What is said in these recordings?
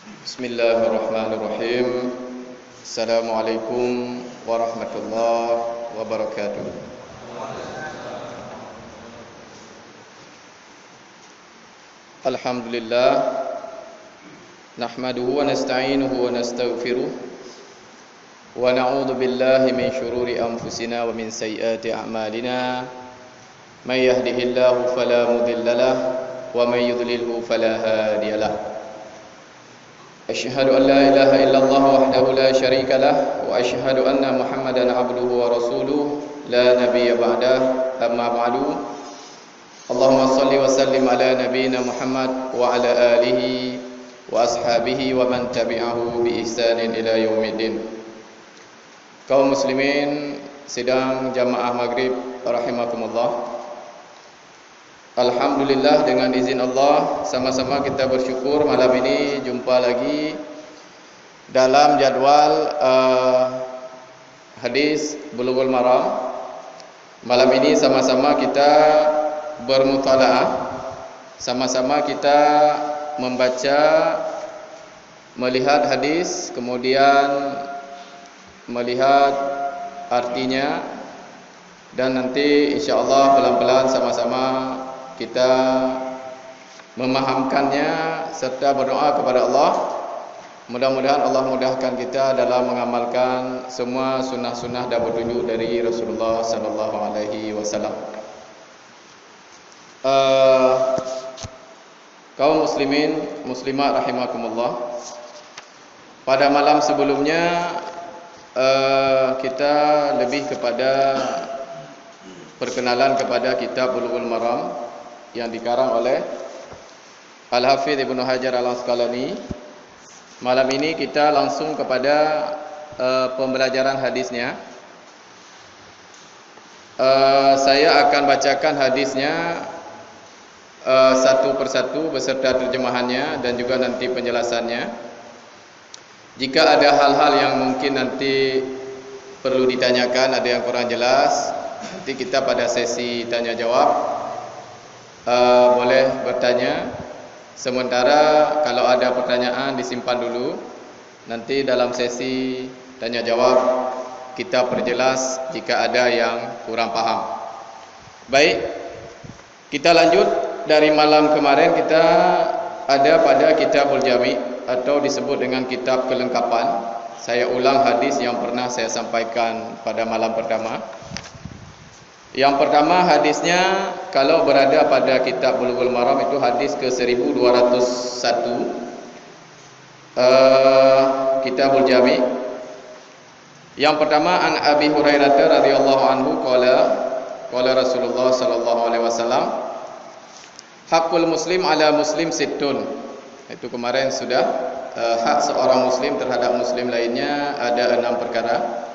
Bismillahirrahmanirrahim. Assalamualaikum warahmatullahi wabarakatuh. Alhamdulillah, nahmaduhu wa nasta'inuhu wa nastaghfiruh wa na'udzu billahi min shururi anfusina wa min sayyiati a'malina. May yahdihillahu fala mudhillalah wa may yudlilhu fala hadiyalah. Asyhadu an la ilaha illallah wahdahu la syarika lah wa asyhadu anna Muhammadan abduhu wa rasuluh la nabiyya ba'dah. Amma ba'du. Allahumma salli wa sallim ala nabiyyina Muhammad wa ala alihi wa ashabihi wa man tabi'ahu bi ihsanin ila yaumiddin. Kaum muslimin sidang jamaah maghrib rahimakumullah. Alhamdulillah, dengan izin Allah sama-sama kita bersyukur malam ini jumpa lagi dalam jadual hadis Bulughul Maram. Malam ini sama-sama kita bermutalaah, sama-sama kita membaca, melihat hadis, kemudian melihat artinya, dan nanti insya-Allah pelan-pelan sama-sama kita memahamkannya serta berdoa kepada Allah. Mudah-mudahan Allah mudahkan kita dalam mengamalkan semua sunnah-sunnah dan petunjuk dari Rasulullah sallallahu alaihi wasallam. Kaum muslimin muslimat rahimakumullah. Pada malam sebelumnya kita lebih kepada perkenalan kepada kitab Bulughul Maram yang dikarang oleh Al-Hafidh Ibnu Hajar Al-Asqalani. Malam ini kita langsung kepada pembelajaran hadisnya. Saya akan bacakan hadisnya satu persatu beserta terjemahannya dan juga nanti penjelasannya. Jika ada hal-hal yang mungkin nanti perlu ditanyakan, ada yang kurang jelas, nanti kita pada sesi tanya jawab boleh bertanya. Sementara kalau ada pertanyaan disimpan dulu, nanti dalam sesi tanya jawab kita perjelas jika ada yang kurang paham. Baik, kita lanjut. Dari malam kemarin kita ada pada Kitabul Jami' atau disebut dengan kitab kelengkapan. Saya ulang hadis yang pernah saya sampaikan pada malam pertama. Yang pertama hadisnya, kalau berada pada kitab Bulughul Maram itu hadis ke 1201, Kitabul Jami'. Yang pertama, an Abi Hurairah radhiyallahu anhu qala Rasulullah sallallahu alaihi wasallam, hakul muslim ala muslim sittun. Itu kemarin sudah, hak seorang muslim terhadap muslim lainnya ada 6 perkara.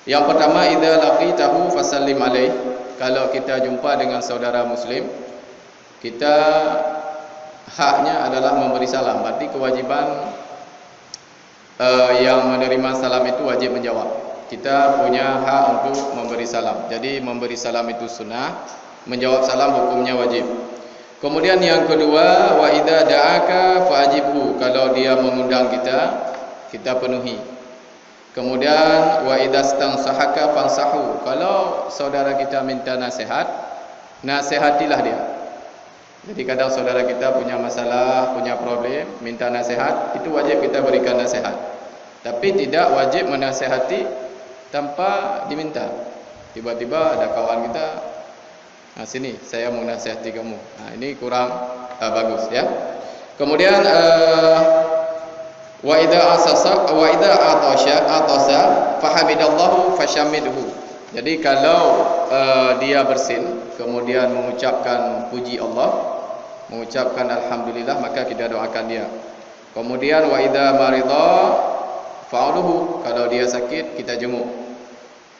Yang pertama, idza laqitahu fasallim alaih. Kalau kita jumpa dengan saudara muslim, kita haknya adalah memberi salam. Berarti kewajiban yang menerima salam itu wajib menjawab. Kita punya hak untuk memberi salam. Jadi memberi salam itu sunnah, menjawab salam hukumnya wajib. Kemudian yang kedua, wa idza da'aka fa'ajibhu. Kalau dia mengundang kita, kita penuhi. Kemudian wa idzastansahaka fansahu. Kalau saudara kita minta nasihat, nasihatilah dia. Jadi kadang saudara kita punya masalah, punya problem, minta nasihat, itu wajib kita berikan nasihat. Tapi tidak wajib menasihati tanpa diminta. Tiba-tiba ada kawan kita, sini saya mau nasihati kamu. Ini kurang bagus ya. Kemudian wa idza atasa fahamidallahu fashamidhu. Jadi kalau dia bersin kemudian mengucapkan puji Allah, mengucapkan alhamdulillah, maka kita doakan dia. Kemudian wa idza marida fa'uduhu. Kalau dia sakit kita jenguk.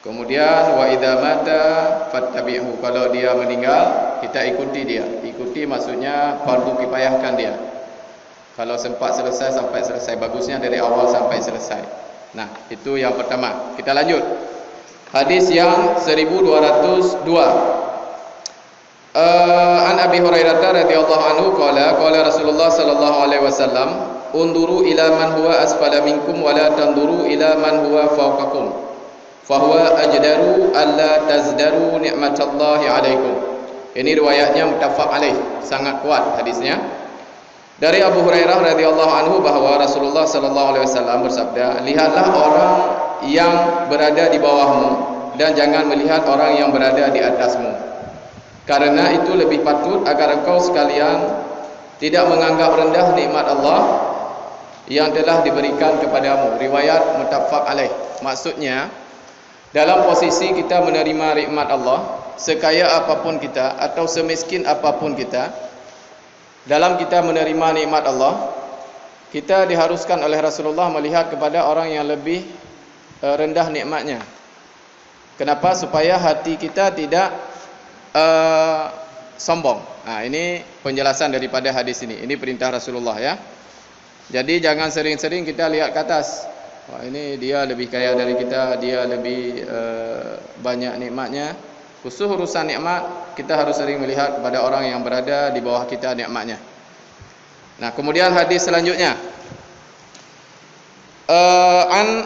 Kemudian wa idza mata fattabi'hu. Kalau dia meninggal kita ikuti dia. Ikuti maksudnya fardu kifayahkan dia. Kalau sempat selesai sampai selesai, bagusnya dari awal sampai selesai. Nah, itu yang pertama. Kita lanjut. Hadis yang 1202. An Abi Hurairah radhiyallahu anhu qala Rasulullah sallallahu alaihi wasallam, unduru ila man huwa asfala minkum wa la tanduru ila man huwa fawqakum fahuwa ajdaru alla tazdaru ni'matallahi alaikum. Ini riwayatnya muttafaq alaih, sangat kuat hadisnya. Dari Abu Hurairah radhiyallahu anhu bahwa Rasulullah sallallahu alaihi wasallam bersabda, lihatlah orang yang berada di bawahmu dan jangan melihat orang yang berada di atasmu, karena itu lebih patut agar engkau sekalian tidak menganggap rendah nikmat Allah yang telah diberikan kepadamu. Riwayat muttafaq alaih. Maksudnya, dalam posisi kita menerima nikmat Allah, sekaya apapun kita atau semiskin apapun kita, dalam kita menerima nikmat Allah, kita diharuskan oleh Rasulullah melihat kepada orang yang lebih rendah nikmatnya. Kenapa? Supaya hati kita tidak sombong. Nah, ini penjelasan daripada hadis ini. Ini perintah Rasulullah ya. Jadi jangan sering-sering kita lihat ke atas. Wah, ini dia lebih kaya dari kita, dia lebih banyak nikmatnya. Khusus urusan nikmat, kita harus sering melihat kepada orang yang berada di bawah kita nikmatnya. Nah, kemudian hadis selanjutnya. An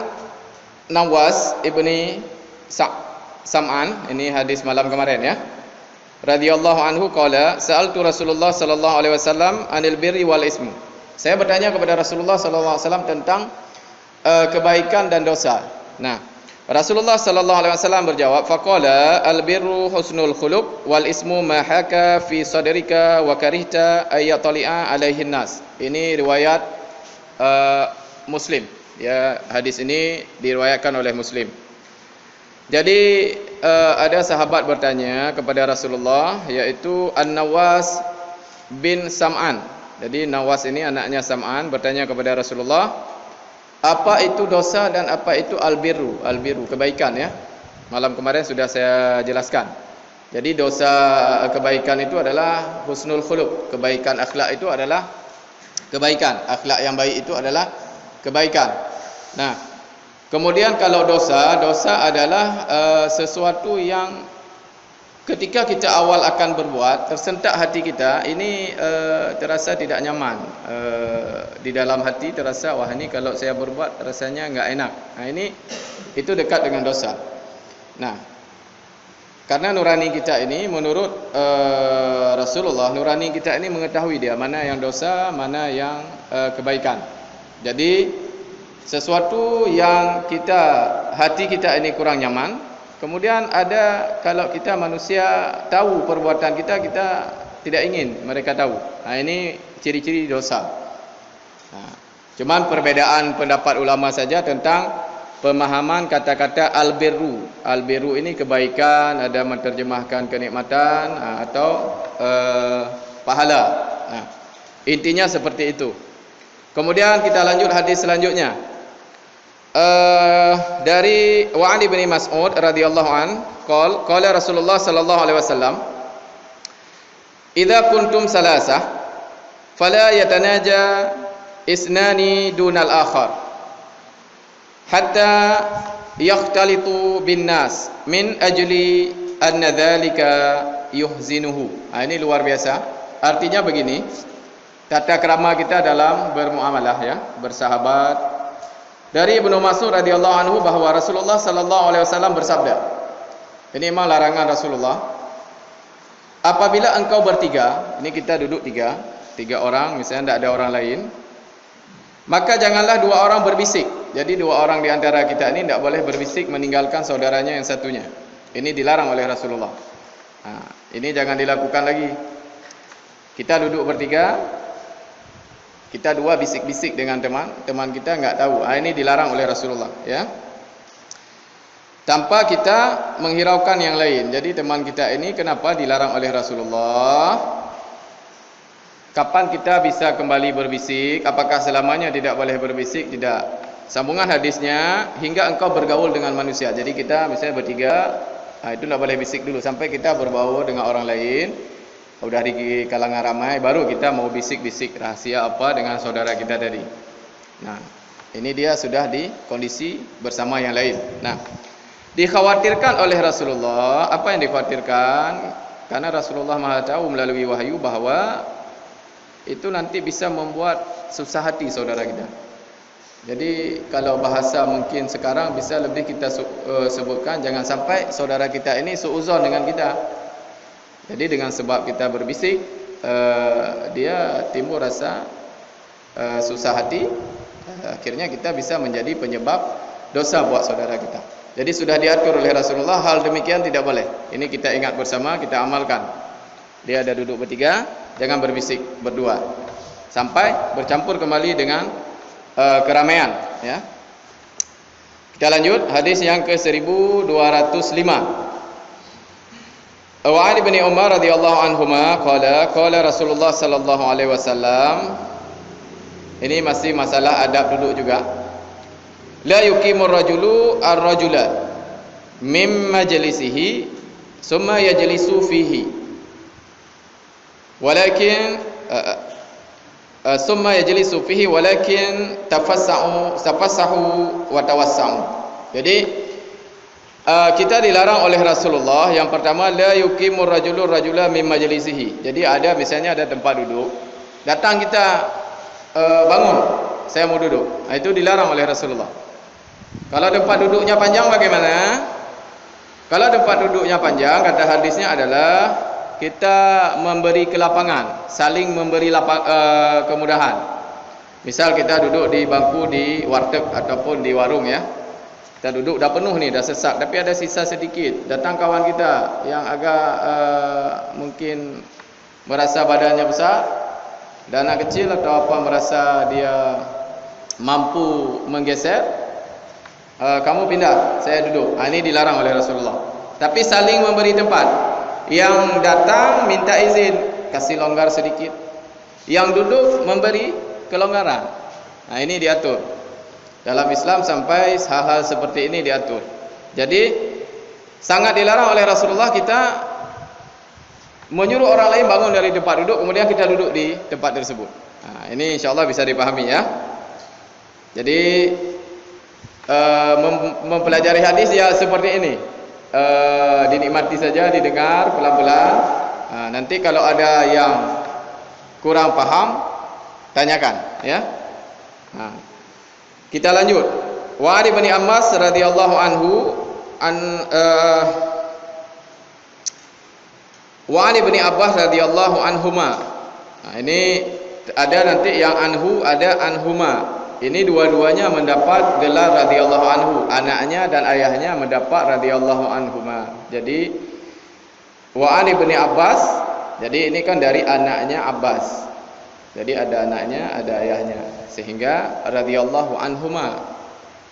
Nawas ibni Sam'an, ini hadis malam kemarin ya. Radhiyallahu anhu qala sa'altu Rasulullah sallallahu alaihi wasallam anil birri wal ismu. Saya bertanya kepada Rasulullah sallallahu alaihi wasallam tentang kebaikan dan dosa. Nah, Rasulullah sallallahu alaihi wasallam berjawab, faqala al birru husnul khuluq wal ismu ma haka fi sadrika wa karihta ay yatali'a alaihin nas. Ini riwayat Muslim. Ya, hadis ini diriwayatkan oleh Muslim. Jadi ada sahabat bertanya kepada Rasulullah, yaitu An-Nawas bin Sam'an. Jadi Nawas ini anaknya Sam'an bertanya kepada Rasulullah, apa itu dosa dan apa itu al-birru? Al-birru, kebaikan ya. Malam kemarin sudah saya jelaskan. Jadi dosa kebaikan itu adalah husnul khuluq. Kebaikan akhlak itu adalah kebaikan. Akhlak yang baik itu adalah kebaikan. Nah, kemudian kalau dosa adalah sesuatu yang ketika kita awal akan berbuat, tersentak hati kita, ini terasa tidak nyaman. Di dalam hati terasa, wah ini kalau saya berbuat rasanya enggak enak. Nah, itu dekat dengan dosa. Nah, karena nurani kita ini menurut Rasulullah, nurani kita ini mengetahui dia mana yang dosa, mana yang kebaikan. Jadi sesuatu yang hati kita ini kurang nyaman, kemudian ada, kalau kita manusia tahu perbuatan kita tidak ingin mereka tahu. Nah, ini ciri-ciri dosa. Nah, cuman perbedaan pendapat ulama saja tentang pemahaman kata-kata al-birru. Al-birru ini kebaikan, ada menerjemahkan kenikmatan atau pahala. Nah, intinya seperti itu. Kemudian kita lanjut hadis selanjutnya. Dari Wa'an bin Mas'ud radhiyallahu an qala Rasulullah sallallahu alaihi wasallam, idza kuntum salasah fala yatanaja isnani dunal akhar hatta yakhtalitu bin nas min ajli anna dzalika yuhzinuhu. Ini luar biasa. Artinya begini, tata krama kita dalam bermuamalah ya, bersahabat. Dari Ibnu Mas'ud radhiyallahu anhu bahwa Rasulullah sallallahu alaihi wasallam bersabda. Ini memang larangan Rasulullah. Apabila engkau bertiga, ini kita duduk tiga orang, misalnya tidak ada orang lain, maka janganlah dua orang berbisik. Jadi dua orang di antara kita ini tidak boleh berbisik meninggalkan saudaranya yang satunya. Ini dilarang oleh Rasulullah. Nah, ini jangan dilakukan lagi. Kita duduk bertiga, kita dua bisik-bisik dengan teman kita enggak tahu. Ini dilarang oleh Rasulullah ya. Tanpa kita menghiraukan yang lain. Jadi teman kita ini kenapa dilarang oleh Rasulullah? Kapan kita bisa kembali berbisik? Apakah selamanya tidak boleh berbisik? Tidak. Sambungan hadisnya, hingga engkau bergaul dengan manusia. Jadi kita misalnya bertiga, itu tidak boleh bisik dulu sampai kita berbaur dengan orang lain. Udah di kalangan ramai, baru kita mau bisik-bisik rahasia apa dengan saudara kita tadi. Nah, ini dia sudah di kondisi bersama yang lain. Nah, dikhawatirkan oleh Rasulullah. Apa yang dikhawatirkan? Karena Rasulullah Maha tahu melalui wahyu bahwa itu nanti bisa membuat susah hati saudara kita. Jadi kalau bahasa mungkin sekarang bisa lebih kita sebutkan, jangan sampai saudara kita ini suuzon dengan kita. Jadi dengan sebab kita berbisik, dia timbul rasa susah hati, akhirnya kita bisa menjadi penyebab dosa buat saudara kita. Jadi sudah diatur oleh Rasulullah, hal demikian tidak boleh. Ini kita ingat bersama, kita amalkan. Dia ada duduk bertiga, jangan berbisik berdua sampai bercampur kembali dengan keramaian, ya. Kita lanjut hadis yang ke-1205. Wa Ali bin Umar radhiyallahu anhuma qala Rasulullah sallallahu alaihi wasallam. Ini masih masalah adab duduk juga. La yuqimur rajulu ar-rajula mim majlisihi summa yajlisu fihi. Walakin summa yajlisu fihi walakin tafassahu wa tawassau. Jadi kita dilarang oleh Rasulullah, yang pertama la yuqimur rajulu rajula min majlisihi. Jadi ada misalnya ada tempat duduk, datang kita bangun, saya mau duduk. Itu dilarang oleh Rasulullah. Kalau tempat duduknya panjang bagaimana? Kalau tempat duduknya panjang, kata hadisnya adalah kita memberi kelapangan, saling memberi kemudahan. Misal kita duduk di bangku di warteg ataupun di warung, ya. Kita duduk dah penuh nih, dah sesak, tapi ada sisa sedikit. Datang kawan kita yang agak mungkin merasa badannya besar, dan anak kecil atau apa merasa dia mampu menggeser, kamu pindah, saya duduk. Ini dilarang oleh Rasulullah. Tapi saling memberi tempat. Yang datang minta izin, kasih longgar sedikit. Yang duduk memberi kelonggaran. Nah, ini diatur dalam Islam, sampai hal-hal seperti ini diatur. Jadi sangat dilarang oleh Rasulullah kita menyuruh orang lain bangun dari tempat duduk, kemudian kita duduk di tempat tersebut. Nah, ini insyaAllah bisa dipahami, ya. Jadi mempelajari hadis ya seperti ini. Dinikmati saja, didengar pelan-pelan. Nanti kalau ada yang kurang paham, tanyakan, ya. Kita lanjut. Wa Ali bin Abbas radhiyallahu anhu Wa Ali bin Abbas radhiyallahu anhuma. Ini ada nanti yang anhu, ada anhuma. Ini dua-duanya mendapat gelar radhiyallahu anhu. Anaknya dan ayahnya mendapat radhiyallahu anhuma. Jadi wa Ali bin Abbas, jadi ini kan dari anaknya Abbas. Jadi ada anaknya, ada ayahnya, sehingga radhiyallahu anhuma.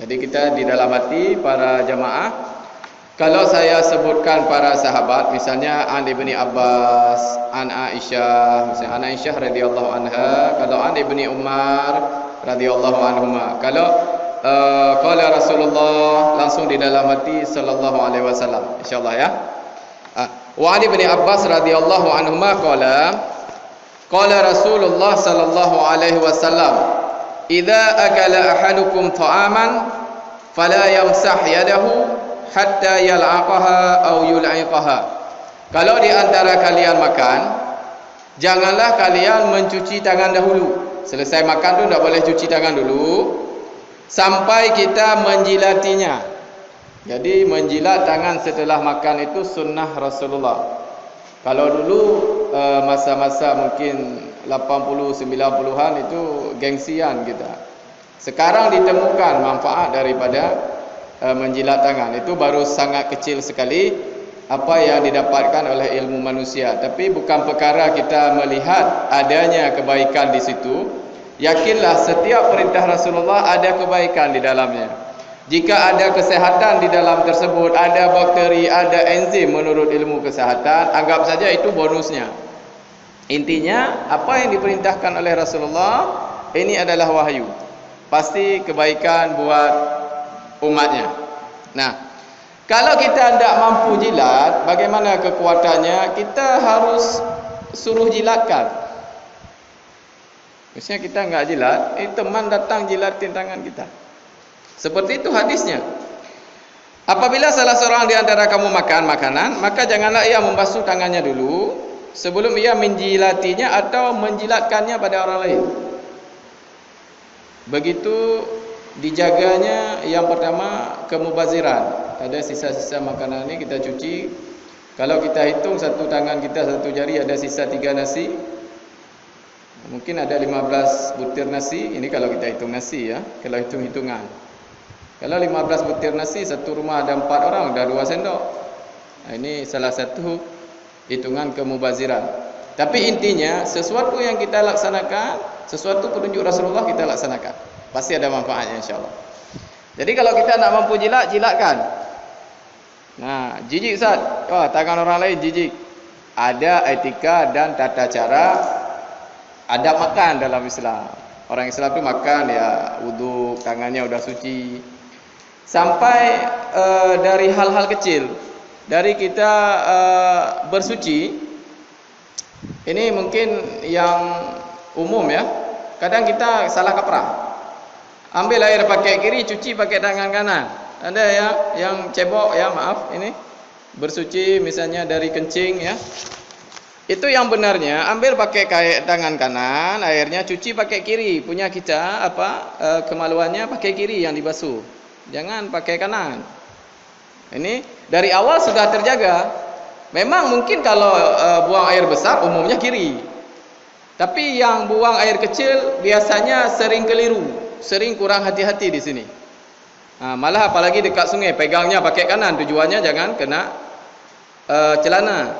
Jadi kita di dalam hati para jamaah, kalau saya sebutkan para sahabat, misalnya an ibni Abbas, an Aisyah, misalnya an Aisyah radhiyallahu anha, kalau an ibni Umar radhiyallahu anhuma, kalau qala Rasulullah, langsung di dalam hati sallallahu alaihi wasallam, insyaallah, ya. Wa Ali bin Abbas radhiyallahu anhuma qala Rasulullah sallallahu alaihi wasallam, idza akala ahadukum ta'aman fala yamsah yadahu hatta yal'aqaha aw yul'iqaha. Kalau di antara kalian makan, janganlah kalian mencuci tangan dahulu. Selesai makan tu tak boleh cuci tangan dulu sampai kita menjilatinya. Jadi menjilat tangan setelah makan itu sunnah Rasulullah. Kalau dulu masa-masa mungkin 80 90-an itu gengsian kita. Sekarang ditemukan manfaat daripada menjilat tangan. Itu baru sangat kecil sekali apa yang didapatkan oleh ilmu manusia. Tapi bukan perkara kita melihat adanya kebaikan di situ. Yakinlah setiap perintah Rasulullah ada kebaikan di dalamnya. Jika ada kesehatan di dalam tersebut, ada bakteri, ada enzim menurut ilmu kesehatan, anggap saja itu bonusnya. Intinya apa yang diperintahkan oleh Rasulullah ini adalah wahyu. Pasti kebaikan buat umatnya. Nah, kalau kita tidak mampu jilat, bagaimana kekuatannya? Kita harus suruh jilatkan. Misalnya kita enggak jilat, teman datang jilatin tangan kita. Seperti itu hadisnya. Apabila salah seorang di antara kamu makan makanan, maka janganlah ia membasuh tangannya dulu sebelum ia menjilatinya atau menjilatkannya pada orang lain. Begitu dijaganya. Yang pertama, kemubaziran. Ada sisa-sisa makanan ini kita cuci. Kalau kita hitung satu tangan kita, satu jari ada sisa 3 nasi, mungkin ada 15 butir nasi. Ini kalau kita hitung nasi ya, kalau hitung-hitungan. Kalau 15 butir nasi, satu rumah ada 4 orang, dah 2 sendok. Nah, ini salah satu hitungan kemubaziran. Tapi intinya, sesuatu yang kita laksanakan, sesuatu petunjuk Rasulullah kita laksanakan, pasti ada manfaatnya insyaAllah. Jadi kalau kita nak mampu jilat, jilatkan. Nah, jijik Ustaz, tangan orang lain jijik. Ada etika dan tata cara adab makan dalam Islam. Orang Islam tu makan ya wudu, tangannya udah suci. Sampai dari hal-hal kecil, dari kita bersuci, ini mungkin yang umum ya. Kadang kita salah kaprah. Ambil air pakai kiri, cuci pakai tangan kanan. Ada ya yang cebok ya, maaf, ini bersuci misalnya dari kencing ya. Itu yang benarnya ambil pakai tangan kanan, airnya cuci pakai kiri. Punya kita kemaluannya pakai kiri yang dibasuh. Jangan pakai kanan. Ini dari awal sudah terjaga. Memang mungkin kalau buang air besar umumnya kiri. Tapi yang buang air kecil biasanya sering keliru, sering kurang hati-hati di sini. Malah apalagi dekat sungai, pegangnya pakai kanan, tujuannya jangan kena celana.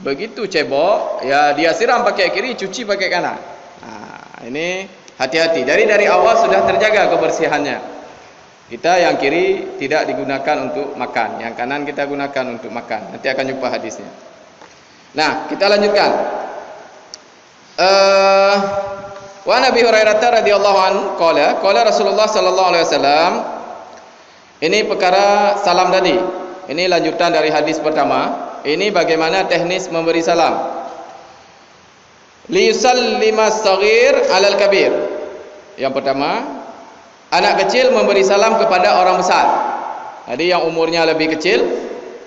Begitu cebok, ya dia siram pakai kiri, cuci pakai kanan. Ini hati-hati. Dari awal sudah terjaga kebersihannya. Kita yang kiri tidak digunakan untuk makan, yang kanan kita gunakan untuk makan. Nanti akan jumpa hadisnya. Nah, kita lanjutkan. Wa Nabi Hurairah radhiyallahu anhu qala Rasulullah sallallahu alaihi wasallam. Ini perkara salam tadi. Ini lanjutan dari hadis pertama. Ini bagaimana teknis memberi salam. Li yusallima as-saghir 'alal kabir. Yang pertama, anak kecil memberi salam kepada orang besar. Jadi yang umurnya lebih kecil,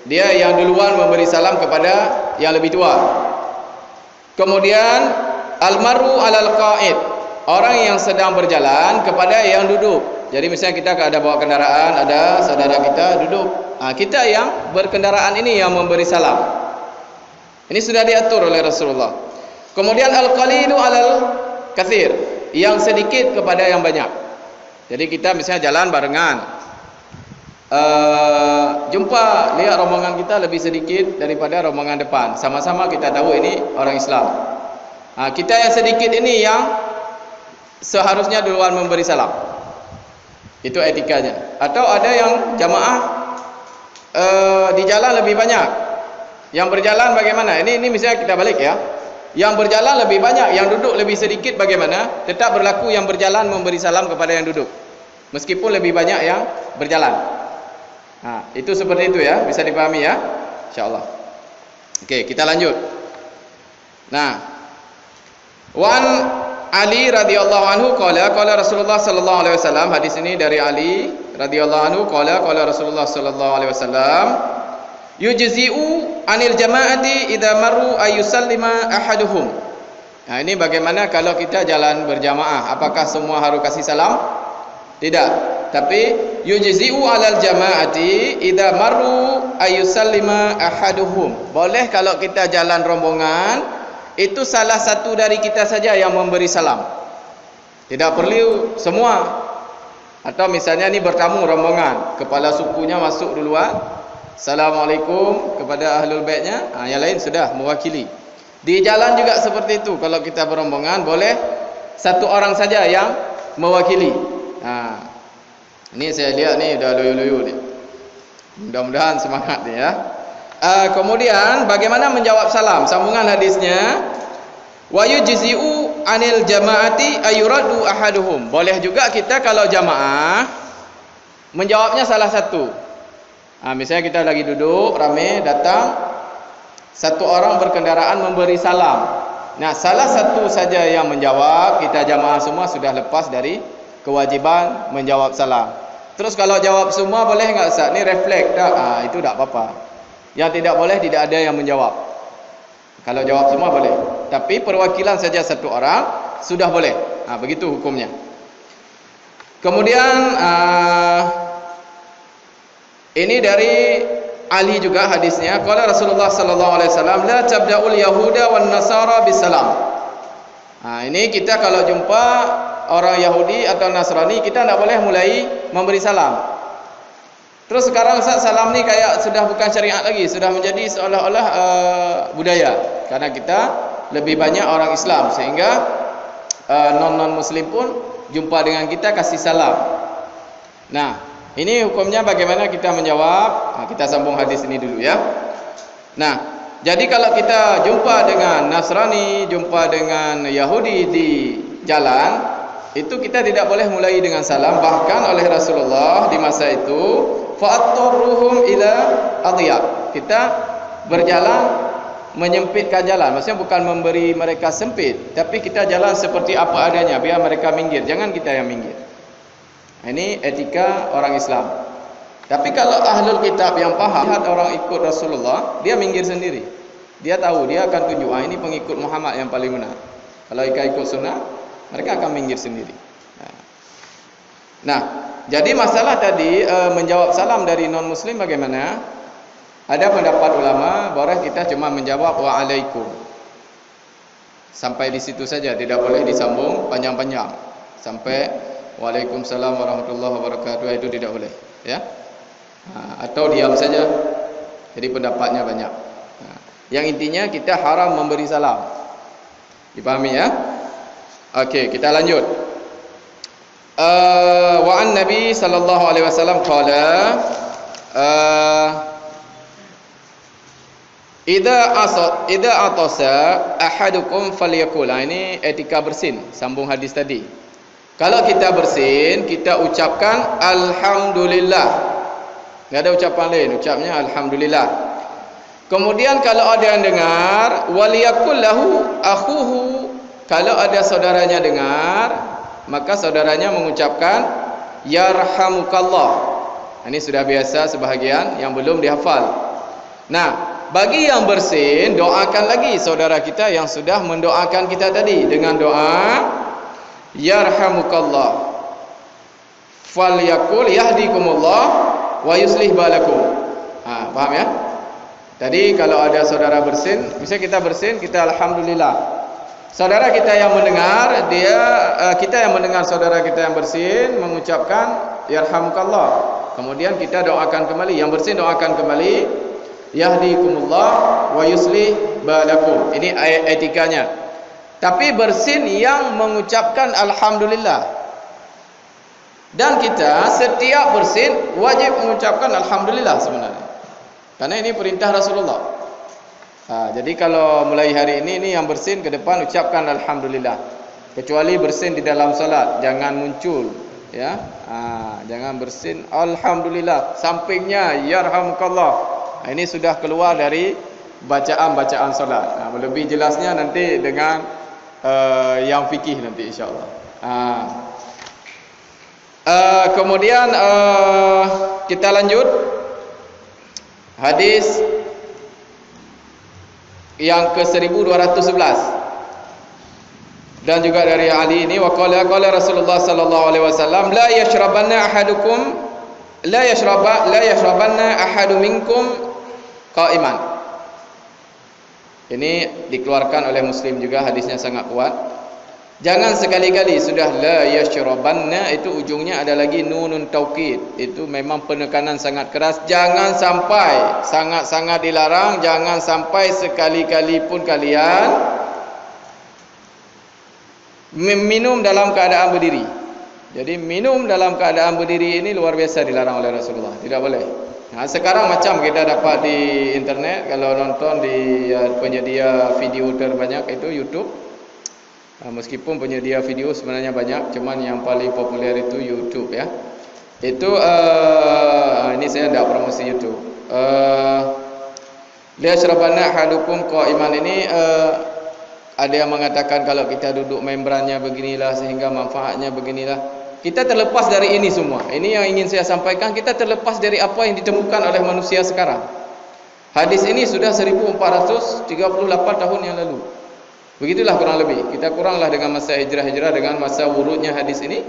dia yang duluan memberi salam kepada yang lebih tua. Kemudian almaru 'alal qa'id. Orang yang sedang berjalan kepada yang duduk. Jadi misalnya kita ada bawa kendaraan, ada saudara kita duduk. Kita yang berkendaraan ini yang memberi salam. Ini sudah diatur oleh Rasulullah. Kemudian al-qalilu 'alal katsir. Yang sedikit kepada yang banyak. Jadi kita misalnya jalan barengan, jumpa, lihat rombongan kita lebih sedikit daripada rombongan depan. Sama-sama kita tahu ini orang Islam. Kita yang sedikit ini yang seharusnya duluan memberi salam. Itu etikanya. Atau ada yang jamaah di jalan lebih banyak. Yang berjalan bagaimana? Ini misalnya kita balik ya. Yang berjalan lebih banyak, yang duduk lebih sedikit bagaimana? Tetap berlaku yang berjalan memberi salam kepada yang duduk. Meskipun lebih banyak yang berjalan. Itu seperti itu ya, bisa dipahami ya, insyaallah. Oke, kita lanjut. Nah, Wan Ali radhiyallahu anhu qala Rasulullah sallallahu alaihi wasallam. Hadis ini dari Ali radhiyallahu anhu qala Rasulullah sallallahu alaihi wasallam, yujzi'u anil jama'ati idza marru ayusallima ahaduhum. Nah, ini bagaimana kalau kita jalan berjamaah, apakah semua harus kasih salam? Tidak. Tapi yujzi'u alal jama'ati idza marru ayusallima ahaduhum. Boleh kalau kita jalan rombongan, itu salah satu dari kita saja yang memberi salam. Tidak perlu semua. Atau misalnya ni bertamu rombongan, kepala sukunya masuk duluan, Assalamualaikum kepada ahlul baitnya, yang lain sudah mewakili. Di jalan juga seperti itu. Kalau kita berombongan, boleh satu orang saja yang mewakili. Ini saya lihat ni dah loyo-loyo ni. Mudah-mudahan semangat ni ya. Kemudian bagaimana menjawab salam? Sambungan hadisnya, wa yujzi'u anil jama'ati ayuradu ahaduhum. Boleh juga kita kalau jamaah menjawabnya salah satu. Misalnya kita lagi duduk rame, datang satu orang berkendaraan memberi salam. Nah, salah satu saja yang menjawab, kita jamaah semua sudah lepas dari kewajiban menjawab salam. Terus kalau jawab semua boleh enggak Ustaz? Ni refleks tak? Itu tak apa-apa. Yang tidak boleh, tidak ada yang menjawab. Kalau jawab semua boleh. Tapi perwakilan saja satu orang sudah boleh. Begitu hukumnya. Kemudian ini dari Ali juga hadisnya. Qala Rasulullah sallallahu alaihi wasallam, la tabda'ul yahuda wan nasara bisalam. Ini kita kalau jumpa orang Yahudi atau Nasrani, kita tidak boleh mulai memberi salam. Terus sekarang Ustaz, salam ni kayak sudah bukan syariat lagi, sudah menjadi seolah-olah budaya. Karena kita lebih banyak orang Islam, sehingga non Muslim pun jumpa dengan kita kasih salam. Nah, ini hukumnya bagaimana kita menjawab? Kita sambung hadis ini dulu ya. Nah, jadi kalau kita jumpa dengan Nasrani, jumpa dengan Yahudi di jalan, itu kita tidak boleh mulai dengan salam. Bahkan oleh Rasulullah di masa itu, fa'attarruhum ila adiyab. Kita berjalan menyempitkan jalan. Maksudnya bukan memberi mereka sempit, tapi kita jalan seperti apa adanya, biar mereka minggir, jangan kita yang minggir. Ini etika orang Islam. Tapi kalau ahlul kitab yang paham, lihat orang ikut Rasulullah, dia minggir sendiri. Dia tahu, dia akan tunjuk, ini pengikut Muhammad yang paling benar. Kalau ikut sunnah, mereka akan minggir sendiri. Nah, jadi masalah tadi menjawab salam dari non muslim bagaimana? Ada pendapat ulama bahwa kita cuma menjawab waalaikum. Sampai di situ saja, tidak boleh disambung panjang-panjang. Sampai waalaikumsalam warahmatullahi wabarakatuh, itu tidak boleh, ya. Atau diam saja. Jadi pendapatnya banyak. Yang intinya kita haram memberi salam. Dipahami ya? Okey, kita lanjut. Wa an Nabi sallallahu alaihi wasallam qala idza atasa ahadukum falyakul. Ini etika bersin, sambung hadis tadi. Kalau kita bersin, kita ucapkan alhamdulillah. Enggak ada ucapan lain, ucapnya alhamdulillah. Kemudian kalau ada yang dengar, waliyakul lahu akhuhu. Kalau ada saudaranya dengar, maka saudaranya mengucapkan yarhamukallah. Ini sudah biasa sebahagian yang belum dihafal. Nah, bagi yang bersin, doakan lagi saudara kita yang sudah mendoakan kita tadi dengan doa yarhamukallah. Falyakul yahdikumullah wa yuslih balakum. Paham ya? Jadi kalau ada saudara bersin, misalnya kita bersin, kita alhamdulillah. Saudara kita yang mendengar, kita yang mendengar saudara kita yang bersin mengucapkan yarhamukallah. Kemudian kita doakan kembali, yang bersin doakan kembali yahdikumullah wa yuslih balakum. Ini etikanya. Tapi bersin yang mengucapkan alhamdulillah. Dan kita setiap bersin wajib mengucapkan alhamdulillah sebenarnya. Karena ini perintah Rasulullah. Jadi kalau mulai hari ini yang bersin ke depan ucapkan alhamdulillah. Kecuali bersin di dalam salat, jangan muncul ya. Jangan bersin alhamdulillah sampingnya yarhamukallah. Ini sudah keluar dari bacaan-bacaan salat. Lebih jelasnya nanti dengan yang fikih nanti insyaallah. Kemudian kita lanjut hadis yang ke-1211 dan juga dari Ali ini qala Rasulullah sallallahu alaihi wasallam la yashrabanna ahadu minkum qa'iman. Ini dikeluarkan oleh Muslim juga, hadisnya sangat kuat. Jangan sekali-kali sudah la yashrabanna, itu ujungnya ada lagi nunun taukid. Itu memang penekanan sangat keras. Jangan sampai, sangat-sangat dilarang, jangan sampai sekali-kali pun kalian minum dalam keadaan berdiri. Jadi minum dalam keadaan berdiri ini luar biasa dilarang oleh Rasulullah. Tidak boleh. Sekarang macam kita dapat di internet, kalau nonton di penyedia video terbanyak itu YouTube. Meskipun penyedia video sebenarnya banyak, cuman yang paling populer itu YouTube ya. Itu ini saya tidak promosi YouTube. Liyashrabanna ahadukum qa'iman ini ada yang mengatakan kalau kita duduk membrannya beginilah sehingga manfaatnya beginilah. Kita terlepas dari ini semua. Ini yang ingin saya sampaikan, kita terlepas dari apa yang ditemukan oleh manusia sekarang. Hadis ini sudah 1438 tahun yang lalu. Begitulah kurang lebih. Kita kuranglah dengan masa hijrah dengan masa wurudnya hadis ini.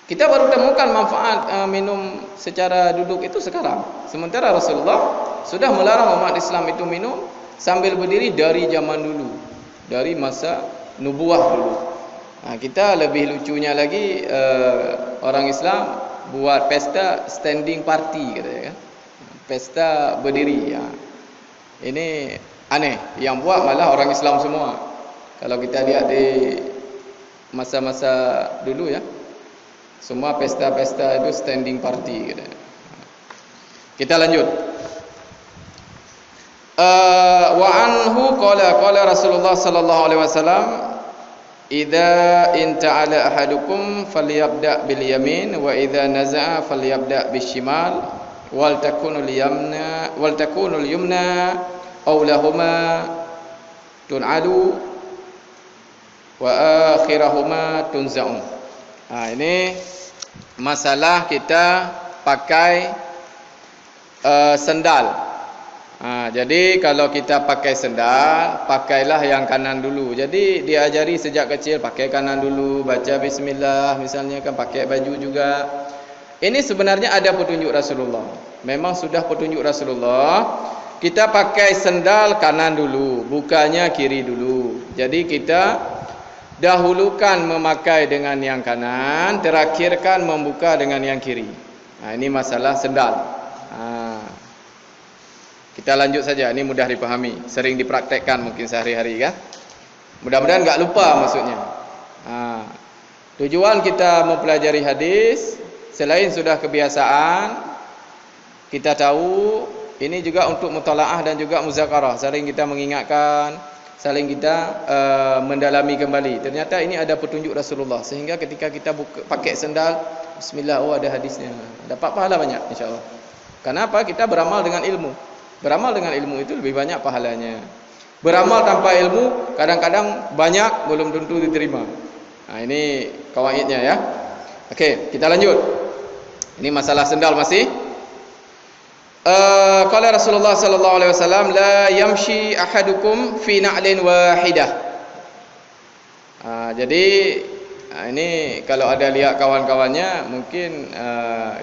Kita baru temukan manfaat minum secara duduk itu sekarang. Sementara Rasulullah sudah melarang umat Islam itu minum sambil berdiri dari zaman dulu, dari masa nubuah dulu. Kita lebih lucunya lagi, orang Islam buat pesta standing party katanya kan. Pesta berdiri. Ini aneh. Yang buat malah orang Islam semua. Kalau kita lihat di masa-masa dulu ya, semua pesta-pesta itu standing party katanya. Kita lanjut. Wa anhu qala Rasulullah sallallahu alaihi wasallam, idza inta'ala ahadukum falyabda bil yamin wa idza naza'a falyabda bis shimal wal takunul yumna awlahuma tun'alu wa akhirahuma tunza'un. Ini masalah kita pakai sendal. Jadi kalau kita pakai sendal, pakailah yang kanan dulu. Jadi diajari sejak kecil pakai kanan dulu, baca bismillah misalnya kan, pakai baju juga. Ini sebenarnya ada petunjuk Rasulullah. Memang sudah petunjuk Rasulullah. Kita pakai sendal kanan dulu, bukanya kiri dulu. Jadi kita dahulukan memakai dengan yang kanan, terakhirkan membuka dengan yang kiri. Ini masalah sendal. Kita lanjut saja, ini mudah dipahami, sering dipraktekkan mungkin sehari-hari kan. Mudah-mudahan enggak lupa maksudnya. Tujuan kita mempelajari hadis, selain sudah kebiasaan, kita tahu ini juga untuk mutalaah dan juga muzakarah. Saling kita mengingatkan, saling kita mendalami kembali. Ternyata ini ada petunjuk Rasulullah, sehingga ketika kita pakai sendal, bismillah, ada hadisnya. Dapat pahala banyak insya-Allah. Kenapa? Kita beramal dengan ilmu. Beramal dengan ilmu itu lebih banyak pahalanya. Beramal tanpa ilmu kadang-kadang banyak belum tentu diterima. Ini kawaidnya ya. Okey, kita lanjut. Ini masalah sendal masih. Qala Rasulullah sallallahu alaihi wasallam, la yamshi ahadukum fi na'lin wahidah. Jadi ini kalau ada lihat kawan-kawannya mungkin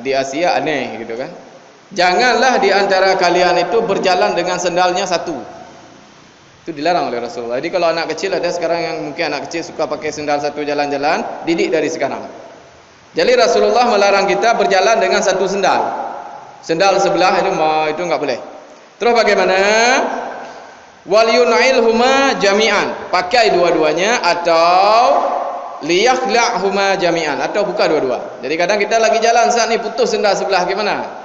di Asia aneh gitu kan. Janganlah di antara kalian itu berjalan dengan sendalnya satu. Itu dilarang oleh Rasulullah. Jadi kalau anak kecil, ada sekarang yang mungkin anak kecil suka pakai sendal satu jalan-jalan, didik dari sekarang. Jadi Rasulullah melarang kita berjalan dengan satu sendal. Sendal sebelah itu enggak boleh. Terus bagaimana? Wal yun'ilhuma jami'an. Pakai dua-duanya atau liyakhla'huma jami'an, atau buka dua-dua. Jadi kadang kita lagi jalan saat ni putus sendal sebelah, gimana?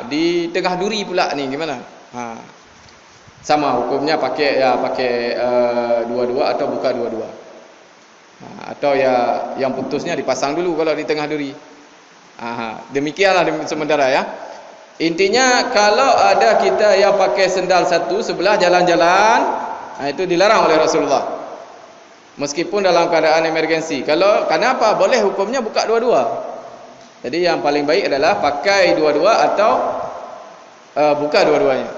Di tengah duri pula ni gimana? Sama hukumnya pakai dua-dua atau buka dua-dua. Atau yang putusnya dipasang dulu kalau di tengah duri. Demikianlah sementara ya. Intinya kalau ada kita yang pakai sendal satu sebelah jalan-jalan, itu dilarang oleh Rasulullah. Meskipun dalam keadaan emergensi. Kenapa? Boleh hukumnya buka dua-dua. Jadi yang paling baik adalah pakai dua-dua atau buka dua-duanya.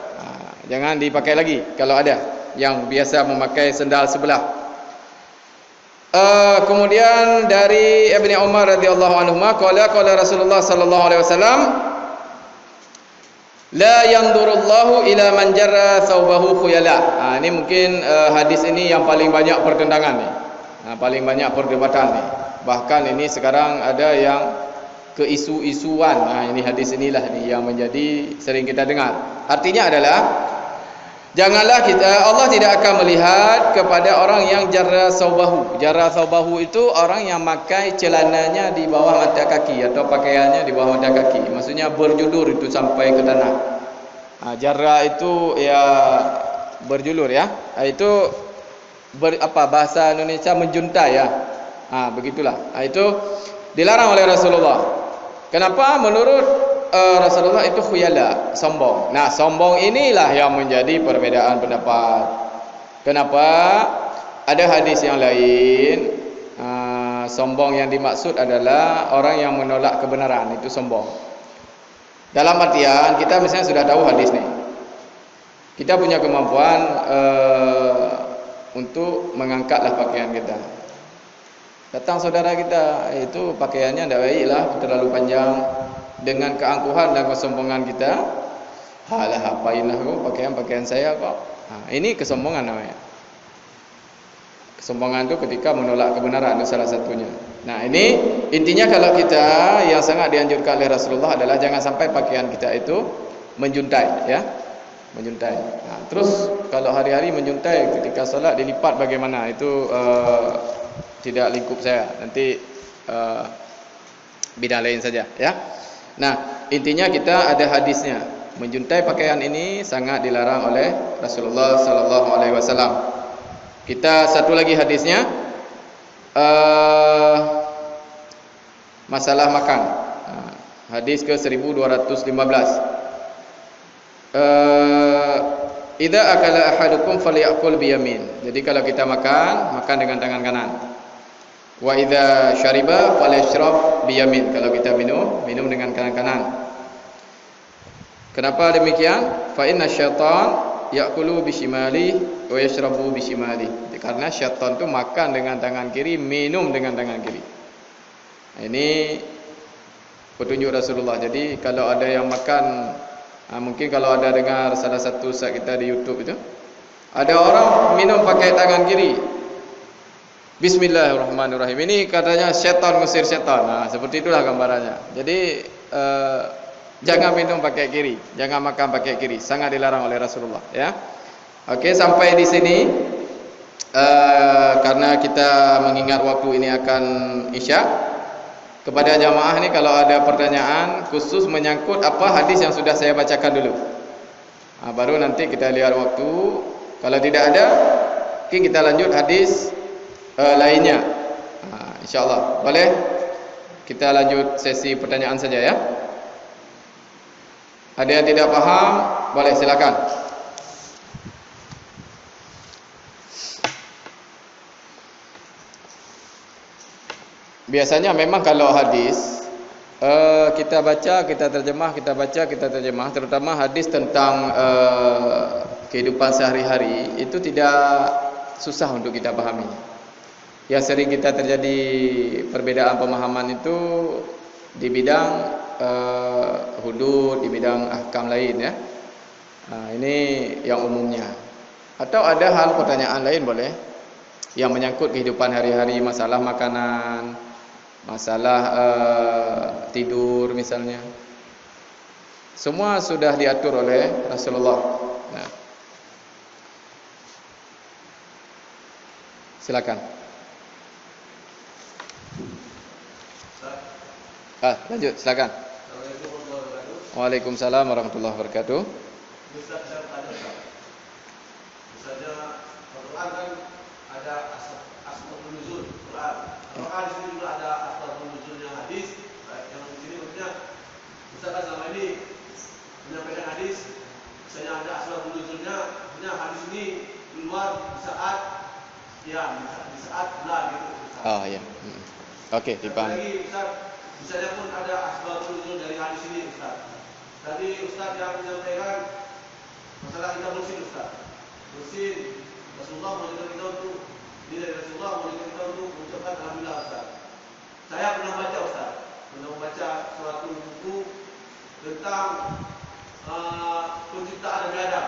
Jangan dipakai lagi kalau ada yang biasa memakai sendal sebelah. Kemudian dari Ibnu Umar radhiyallahu anhu qala Rasulullah sallallahu alaihi wasallam, la yanzurullahu ila man jarra thawbahu khuyala. Ini mungkin hadis ini yang paling banyak pertentangan nih. Paling banyak perdebatan nih. Bahkan ini sekarang ada yang keisu-isuan. Ini hadis inilah nih yang menjadi sering kita dengar. Artinya adalah janganlah Allah tidak akan melihat kepada orang yang jarra saubahu. Jarra saubahu itu orang yang pakai celananya di bawah mata kaki atau pakaiannya di bawah mata kaki. Maksudnya berjulur itu sampai ke tanah. Jarra itu ya berjulur ya. Itu bahasa Indonesia menjuntai ya. Begitulah. Itu dilarang oleh Rasulullah. Kenapa? Menurut Rasulullah itu khuyala, sombong. Sombong inilah yang menjadi perbedaan pendapat. Kenapa? Ada hadis yang lain, sombong yang dimaksud adalah orang yang menolak kebenaran, itu sombong. Dalam artian kita misalnya sudah tahu hadis nih. kita punya kemampuan untuk mengangkatlah pakaian kita. Datang saudara kita, itu pakaiannya tidak baiklah, terlalu panjang, dengan keangkuhan dan kesombongan kita. Halah, apainlah kau pakaian saya kok. Ini kesombongan namanya. Kesombongan itu ketika menolak kebenaran, itu salah satunya. Nah, ini intinya kalau kita yang sangat dianjurkan oleh Rasulullah adalah jangan sampai pakaian kita itu menjuntai, ya. Menjuntai. Nah, terus kalau hari-hari menjuntai ketika solat dilipat bagaimana? Itu tidak lingkup saya. Nanti bidang lain saja, ya. Nah, intinya kita ada hadisnya. Menjuntai pakaian ini sangat dilarang oleh Rasulullah sallallahu alaihi wasallam. Kita satu lagi hadisnya, masalah makan. Hadis ke 1215. Idza akala ahadukum falyakul biyamin. Jadi kalau kita makan dengan tangan kanan. Wa idza syariba falyashrab biyamin. Kalau kita minum dengan tangan kanan. Kenapa demikian? Fa inna syaitan ya'kulu bishimali wa yashrabu bishimali. Karena syaitan itu makan dengan tangan kiri, minum dengan tangan kiri. Ini petunjuk Rasulullah. Jadi kalau ada yang makan, mungkin kalau ada dengar salah satu ustaz kita di YouTube itu, ada orang minum pakai tangan kiri. Bismillahirrahmanirrahim. Ini katanya syaitan ngusir syaitan. Seperti itulah gambarannya. Jadi jangan minum pakai kiri, jangan makan pakai kiri, sangat dilarang oleh Rasulullah, ya. Oke, sampai di sini karena kita mengingat waktu ini akan Isya. Kepada jamaah ini kalau ada pertanyaan khusus menyangkut apa hadis yang sudah saya bacakan dulu, baru nanti kita lihat waktu. Kalau tidak ada, mungkin kita lanjut hadis lainnya. InsyaAllah boleh kita lanjut sesi pertanyaan saja, ya. Ada yang tidak paham, boleh silakan. Biasanya memang kalau hadis kita baca, kita terjemah, kita baca, kita terjemah, terutama hadis tentang kehidupan sehari-hari, itu tidak susah untuk kita pahami. Yang sering kita terjadi perbedaan pemahaman itu di bidang hudud, di bidang ahkam lain, ya. Ini yang umumnya. Atau ada hal pertanyaan lain boleh, yang menyangkut kehidupan hari-hari, masalah makanan, masalah tidur misalnya. Semua sudah diatur oleh Rasulullah. Nah, silakan. Lanjut, silakan. Waalaikumsalam warahmatullahi wabarakatuh. Misalnya Al-Quran kan ada asbabun nuzul Quran. Apakah di sini juga ada asbabun nuzulnya hadis? Yang di sini maksudnya, misalkan selama ini menyampaikan hadis, misalnya ada asbabun nuzulnya, maksudnya hadis ini keluar di saat bulan gitu. Oh ya. Oke, dipahami. Lagi misalnya pun ada asbabun nuzul dari hadis ini, Ustaz. Tadi Ustaz yang menyampaikan masalah kita bersin, Ustaz. Bersin, Rasulullah mengajarkan kita untuk dari Rasulullah mengajarkan kita untuk mengucapkan alhamdulillah, Ustaz. Saya pernah baca, Ustaz, suatu buku tentang penciptaan Nabi Adam.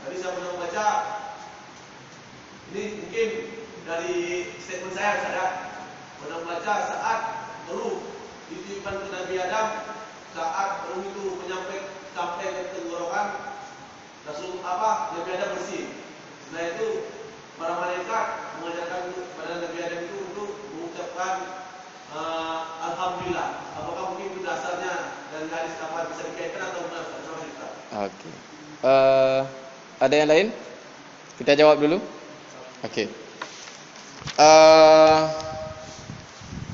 Tadi saya pernah membaca, ini mungkin dari statement saya pernah membaca saat ruh dititipkan ke Nabi Adam, saat ruh itu sampai ke tenggorokan Nabi Adam bersih. Nah itu para malaikat mengajarkan kepada Nabi Adam itu untuk mengucapkan alhamdulillah. Apakah mungkin itu dasarnya dan hadis apa bisa dikaitkan atau benar? Oke. Ada yang lain? Kita jawab dulu. Oke.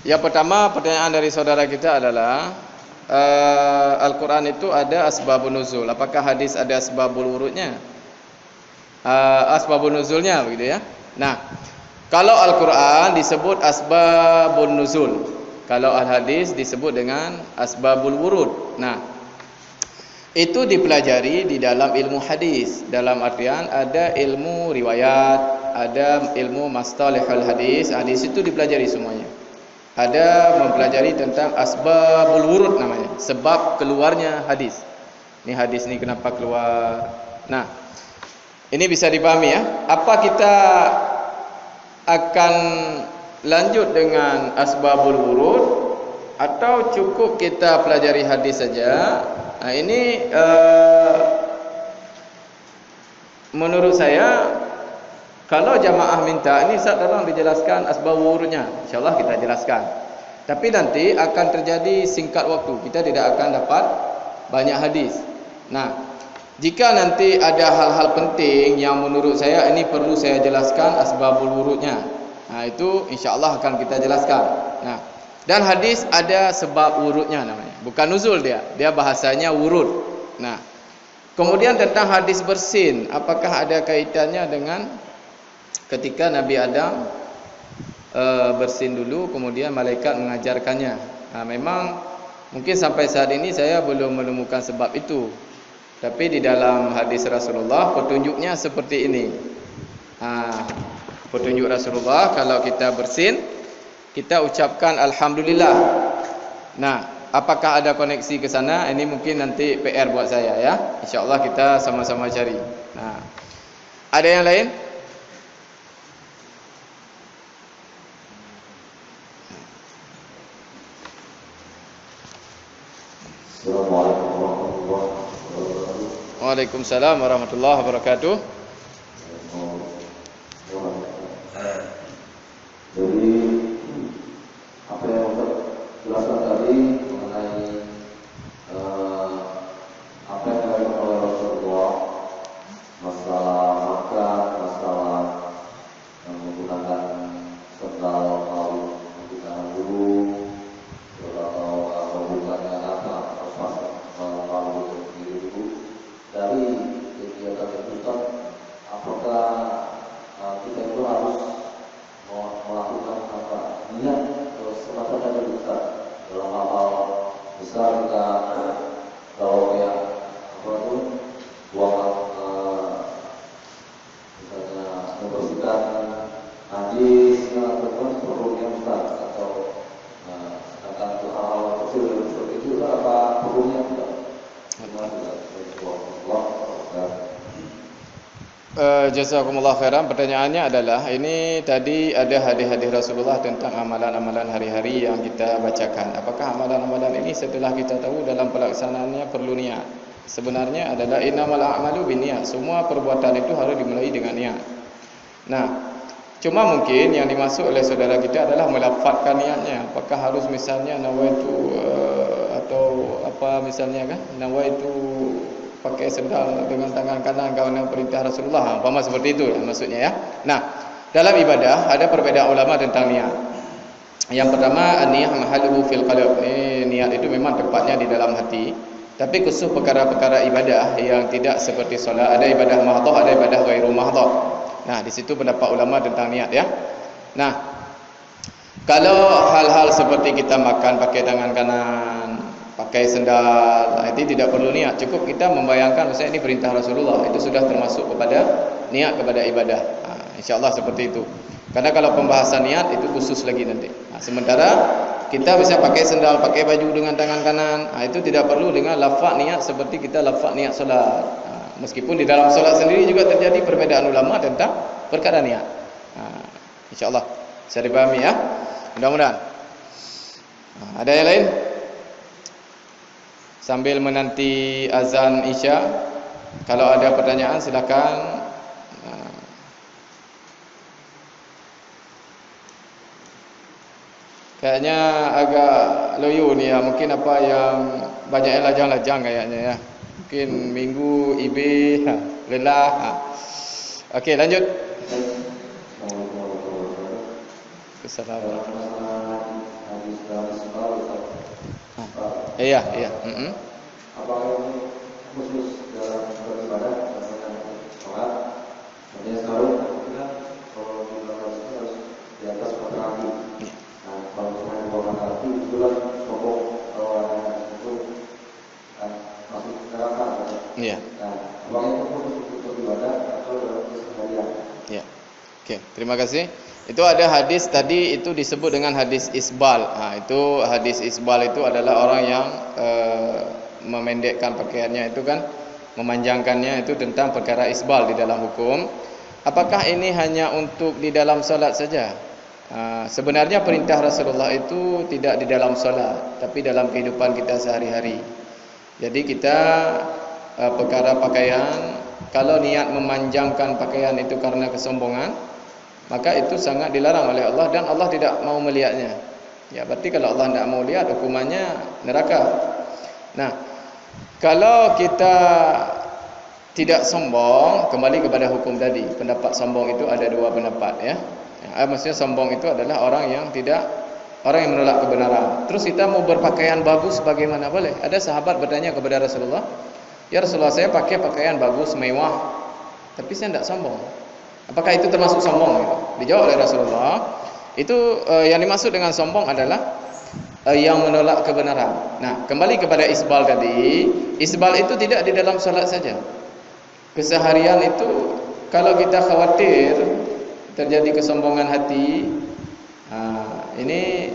Yang pertama, pertanyaan dari saudara kita adalah Al-Quran itu ada asbabun nuzul. Apakah hadis ada asbabul wurudnya? Asbabun nuzulnya begitu, ya. Nah, kalau Al-Quran disebut asbabun nuzul, kalau al-hadis disebut dengan asbabul wurud. Nah, Itu dipelajari di dalam ilmu hadis. Dalam artian ada ilmu riwayat, ada ilmu mastalihul hadis. Hadis itu dipelajari semuanya. Ada mempelajari tentang asbabul wurud namanya, sebab keluarnya hadis. Ini hadis ni kenapa keluar. Nah, ini bisa dipahami ya. Apa kita akan lanjut dengan asbabul wurud atau cukup kita pelajari hadis saja? Nah, ini menurut saya, kalau jamaah minta, ini Ustaz tolong dijelaskan asbab wurudnya, InsyaAllah kita jelaskan. Tapi nanti akan terjadi singkat waktu, kita tidak akan dapat banyak hadis. Nah, jika nanti ada hal-hal penting yang menurut saya ini perlu saya jelaskan asbabul wurudnya, nah itu insyaAllah akan kita jelaskan. Nah, dan hadis ada sebab wurudnya namanya, bukan nuzul dia bahasanya wurud. Nah, kemudian tentang hadis bersin, apakah ada kaitannya dengan ketika Nabi Adam bersin dulu kemudian malaikat mengajarkannya? Nah, memang mungkin sampai saat ini saya belum menemukan sebab itu. Tapi di dalam hadis Rasulullah petunjuknya seperti ini. Petunjuk Rasulullah, kalau kita bersin kita ucapkan alhamdulillah. Nah, apakah ada koneksi ke sana? Ini mungkin nanti PR buat saya ya. InsyaAllah kita sama-sama cari. Nah, ada yang lain? Assalamualaikum warahmatullahi wabarakatuh. Waalaikumsalam warahmatullahi wabarakatuh. Jadi apa yang Ustaz jelaskan tadi mengenai apa yang dilakukan oleh Rasulullah, masalah makan, masalah menggunakan sendal atau menggunakan guru atau menggunakan apa atau sendiri dulu dari kegiatan itu Ustaz, apakah kita itu harus melakukan apa niat semacam tadi Ustaz dalam hal besar kita kalau kayak apa itu buang misalnya membersihkan najis ataupun perlunya Ustaz atau tentang hal-hal kecil seperti itu Ustaz, apa perlunya Ustaz? Terima kasih. Jazakumullah khairan. Pertanyaannya adalah, ini tadi ada hadis-hadis Rasulullah tentang amalan-amalan hari-hari yang kita bacakan. Apakah amalan-amalan ini setelah kita tahu dalam pelaksanaannya perlu niat? Sebenarnya adalah innamal a'malu binniyat. Semua perbuatan itu harus dimulai dengan niat. Nah, cuma mungkin yang dimaksud oleh saudara kita adalah melafazkan niatnya. Apakah harus misalnya nawaitu atau apa misalnya kan? Nawaitu pakai sendal dengan tangan kanan kerana perintah Rasulullah, umpama seperti itu maksudnya ya. Nah, dalam ibadah ada perbedaan ulama tentang niat. Yang pertama, an-niyah mahalluhu fil qalb. Niat itu memang tempatnya di dalam hati. Tapi khusus perkara-perkara ibadah yang tidak seperti solat, ada ibadah mahdhah, ada ibadah ghairu mahdhah. Nah, di situ pendapat ulama tentang niat ya. Nah, kalau hal-hal seperti kita makan pakai tangan kanan, pakai sendal, itu tidak perlu niat. Cukup kita membayangkan misalnya ini perintah Rasulullah, itu sudah termasuk kepada niat kepada ibadah. InsyaAllah seperti itu. Karena kalau pembahasan niat itu khusus lagi nanti. Sementara kita bisa pakai sendal, pakai baju dengan tangan kanan, itu tidak perlu dengan lafaz niat seperti kita lafaz niat solat. Meskipun di dalam solat sendiri juga terjadi perbedaan ulama tentang perkara niat. InsyaAllah bisa dipahami ya. Mudah-mudahan. Ada yang lain? Sambil menanti azan Isya, kalau ada pertanyaan silakan. Kayaknya agak loyo ni ya, mungkin apa yang banyak yang lajang-lajang kayaknya ya. Mungkin minggu IB lelah. Okey, lanjut. Assalamualaikum. Iya. Apakah ini khusus dalam beribadah dalam sholat? Artinya selalu kalau di dalam itu harus di atas 4 kaki. Nah, kalau misalnya di bawah kaki itu kan sokong kalau ada itu kan masuk gerakan. Okey, terima kasih. Itu ada hadis tadi itu disebut dengan hadis isbal. Itu hadis isbal itu adalah orang yang memendekkan pakaiannya itu kan, memanjangkannya, itu tentang perkara isbal di dalam hukum. Apakah ini hanya untuk di dalam solat saja? Sebenarnya perintah Rasulullah itu tidak di dalam solat, tapi dalam kehidupan kita sehari-hari. Jadi kita perkara pakaian, kalau niat memanjangkan pakaian itu karena kesombongan, maka itu sangat dilarang oleh Allah dan Allah tidak mau melihatnya. Ya, berarti kalau Allah tidak mau lihat, hukumannya neraka. Nah, kalau kita tidak sombong, kembali kepada hukum tadi. Pendapat sombong itu ada dua pendapat, ya. Maksudnya sombong itu adalah orang yang menolak kebenaran. Terus kita mau berpakaian bagus bagaimana boleh? Ada sahabat bertanya kepada Rasulullah, "Ya Rasulullah, saya pakai pakaian bagus, mewah, tapi saya tidak sombong. Apakah itu termasuk sombong?" Dijawab oleh Rasulullah, itu yang dimaksud dengan sombong adalah yang menolak kebenaran. Nah, kembali kepada isbal tadi. Isbal itu tidak di dalam solat saja. Keseharian itu, kalau kita khawatir terjadi kesombongan hati, ini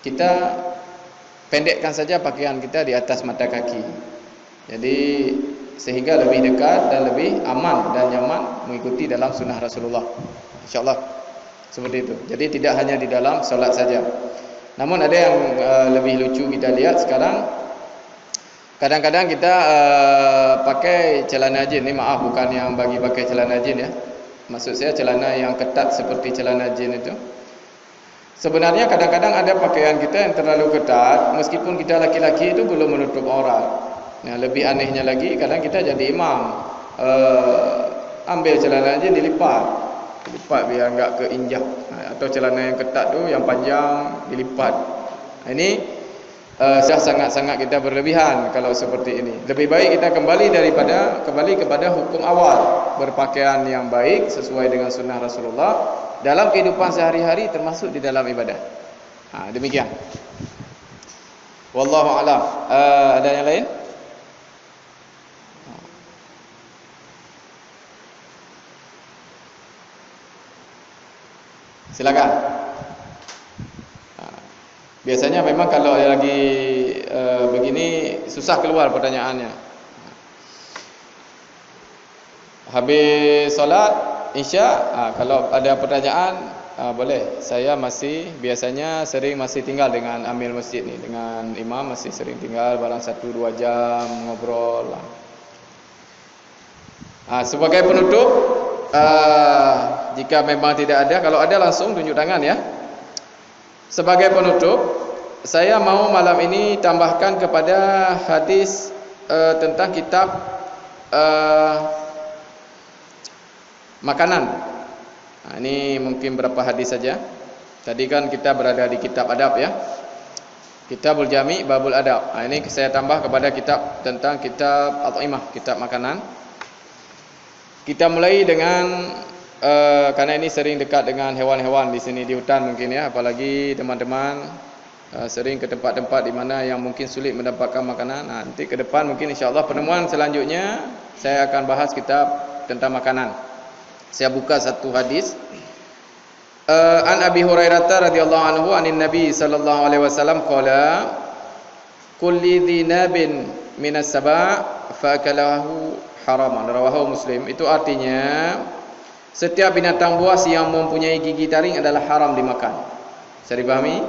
kita pendekkan saja pakaian kita di atas mata kaki. Jadi sehingga lebih dekat dan lebih aman dan nyaman mengikuti dalam sunnah Rasulullah, InsyaAllah seperti itu. Jadi tidak hanya di dalam solat saja. Namun ada yang lebih lucu kita lihat sekarang. Kadang-kadang kita pakai celana jin. Ini maaf, bukan yang bagi pakai celana jin, ya. Maksud saya celana yang ketat seperti celana jin itu. Sebenarnya kadang-kadang ada pakaian kita yang terlalu ketat, meskipun kita laki-laki itu belum menutup aurat. Nah, lebih anehnya lagi, kadang kita jadi imam, ambil celana jin dilipat biar enggak keinjak. Atau celana yang ketat tu, yang panjang dilipat. Ini sangat-sangat kita berlebihan kalau seperti ini. Lebih baik kita kembali kepada hukum awal, berpakaian yang baik sesuai dengan sunnah Rasulullah dalam kehidupan sehari-hari, termasuk di dalam ibadah. Demikian. Wallahu a'lam. Ada yang lain? Silakan. Biasanya memang kalau lagi begini susah keluar pertanyaannya. Habis solat Isya, kalau ada pertanyaan boleh. Saya biasanya sering tinggal dengan amil masjid ni, dengan imam masih sering tinggal barang 1-2 jam ngobrol. Sebagai penutup, jika memang tidak ada, kalau ada langsung tunjuk tangan, ya. Sebagai penutup, saya mau malam ini tambahkan kepada hadis tentang kitab makanan. Ini mungkin berapa hadis saja. Tadi kan kita berada di kitab adab, ya. Kitabul Jami' Babul Adab. Ini saya tambah kepada kitab tentang kitab At-Ta'imah, kitab makanan. Kita mulai dengan karena ini sering dekat dengan hewan-hewan di sini di hutan mungkin, ya. Apalagi teman-teman sering ke tempat-tempat di mana yang mungkin sulit mendapatkan makanan. Nanti ke depan mungkin insya-Allah pertemuan selanjutnya saya akan bahas kitab tentang makanan. Saya buka satu hadis. An Abi Hurairah radhiyallahu anhu anin Nabi sallallahu alaihi wasallam qala kulli dhinabin minas saba' fa akalahu haraman. Rawahu Muslim. Itu artinya setiap binatang buas yang mempunyai gigi taring adalah haram dimakan. Bisa dipahami?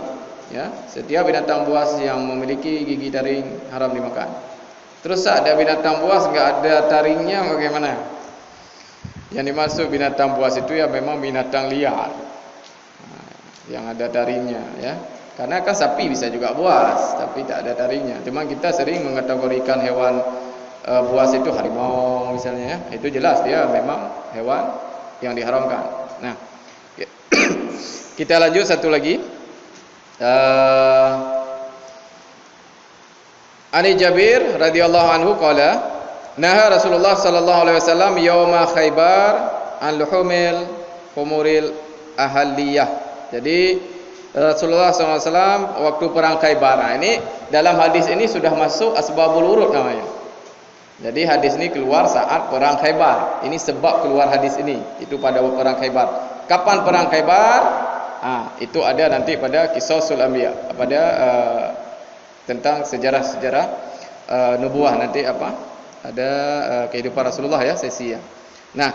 Ya, setiap binatang buas yang memiliki gigi taring haram dimakan. Terus ada binatang buas enggak ada taringnya, bagaimana? Yang dimaksud binatang buas itu ya memang binatang liar, yang ada taringnya, ya. Karena kan sapi bisa juga buas, tapi tak ada taringnya. Cuma kita sering mengkategorikan hewan buas itu harimau misalnya, ya. Itu jelas dia memang hewan yang diharamkan. Nah, kita lanjut satu lagi. Ani Jabir radhiyallahu anhu qala naha Rasulullah sallallahu alaihi wasallam yauma Khaibar an luhumil humuril ahliyah. Jadi Rasulullah SAW waktu perang Khaibar. Ini dalam hadis ini sudah masuk asbabul wurud namanya. Jadi hadis ini keluar saat perang Khaybar. Ini sebab keluar hadis ini. Itu pada perang Khaybar. Kapan perang Khaybar? Itu ada nanti pada Qisasul Anbiya, pada tentang sejarah-sejarah nubuah nanti apa? Ada kehidupan Rasulullah ya, sesi ya. Nah,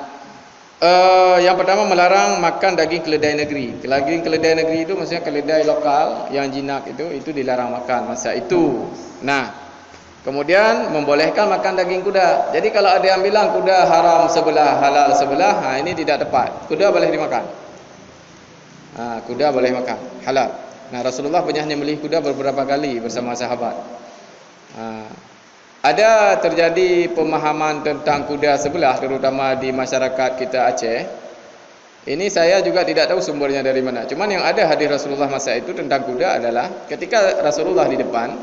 yang pertama melarang makan daging keledai negeri. Daging keledai negeri itu maksudnya keledai lokal yang jinak itu dilarang makan masa itu. Nah, kemudian membolehkan makan daging kuda. Jadi kalau ada yang bilang kuda haram sebelah, halal sebelah, ini tidak tepat. Kuda boleh dimakan. Kuda boleh makan, halal. Nah, Rasulullah pernah menyembelih kuda beberapa kali bersama sahabat. Ada terjadi pemahaman tentang kuda sebelah, terutama di masyarakat kita Aceh. Ini saya juga tidak tahu sumbernya dari mana. Cuman yang ada hadis Rasulullah masa itu tentang kuda adalah ketika Rasulullah di depan,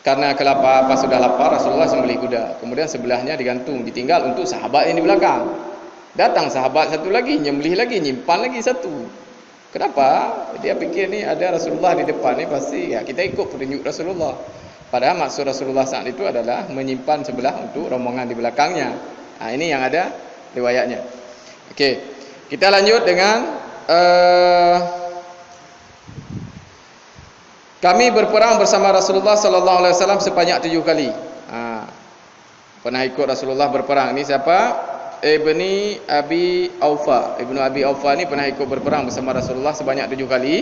karena kelapa sudah lapar, Rasulullah sembelih kuda. Kemudian sebelahnya digantung, ditinggal untuk sahabat yang di belakang. Datang sahabat satu lagi, nyembelih lagi, nyimpan lagi satu. Kenapa? Dia pikir ni ada Rasulullah di depan ni, pasti ya kita ikut petunjuk Rasulullah. Padahal maksud Rasulullah saat itu adalah menyimpan sebelah untuk rombongan di belakangnya. Ini yang ada riwayatnya. Okey, kita lanjut dengan kami berperang bersama Rasulullah sallallahu alaihi wasallam sebanyak 7 kali. Pernah ikut Rasulullah berperang. Ini siapa? Ibnu Abi Aufa. Ibnu Abi Aufa ni pernah ikut berperang bersama Rasulullah sebanyak 7 kali.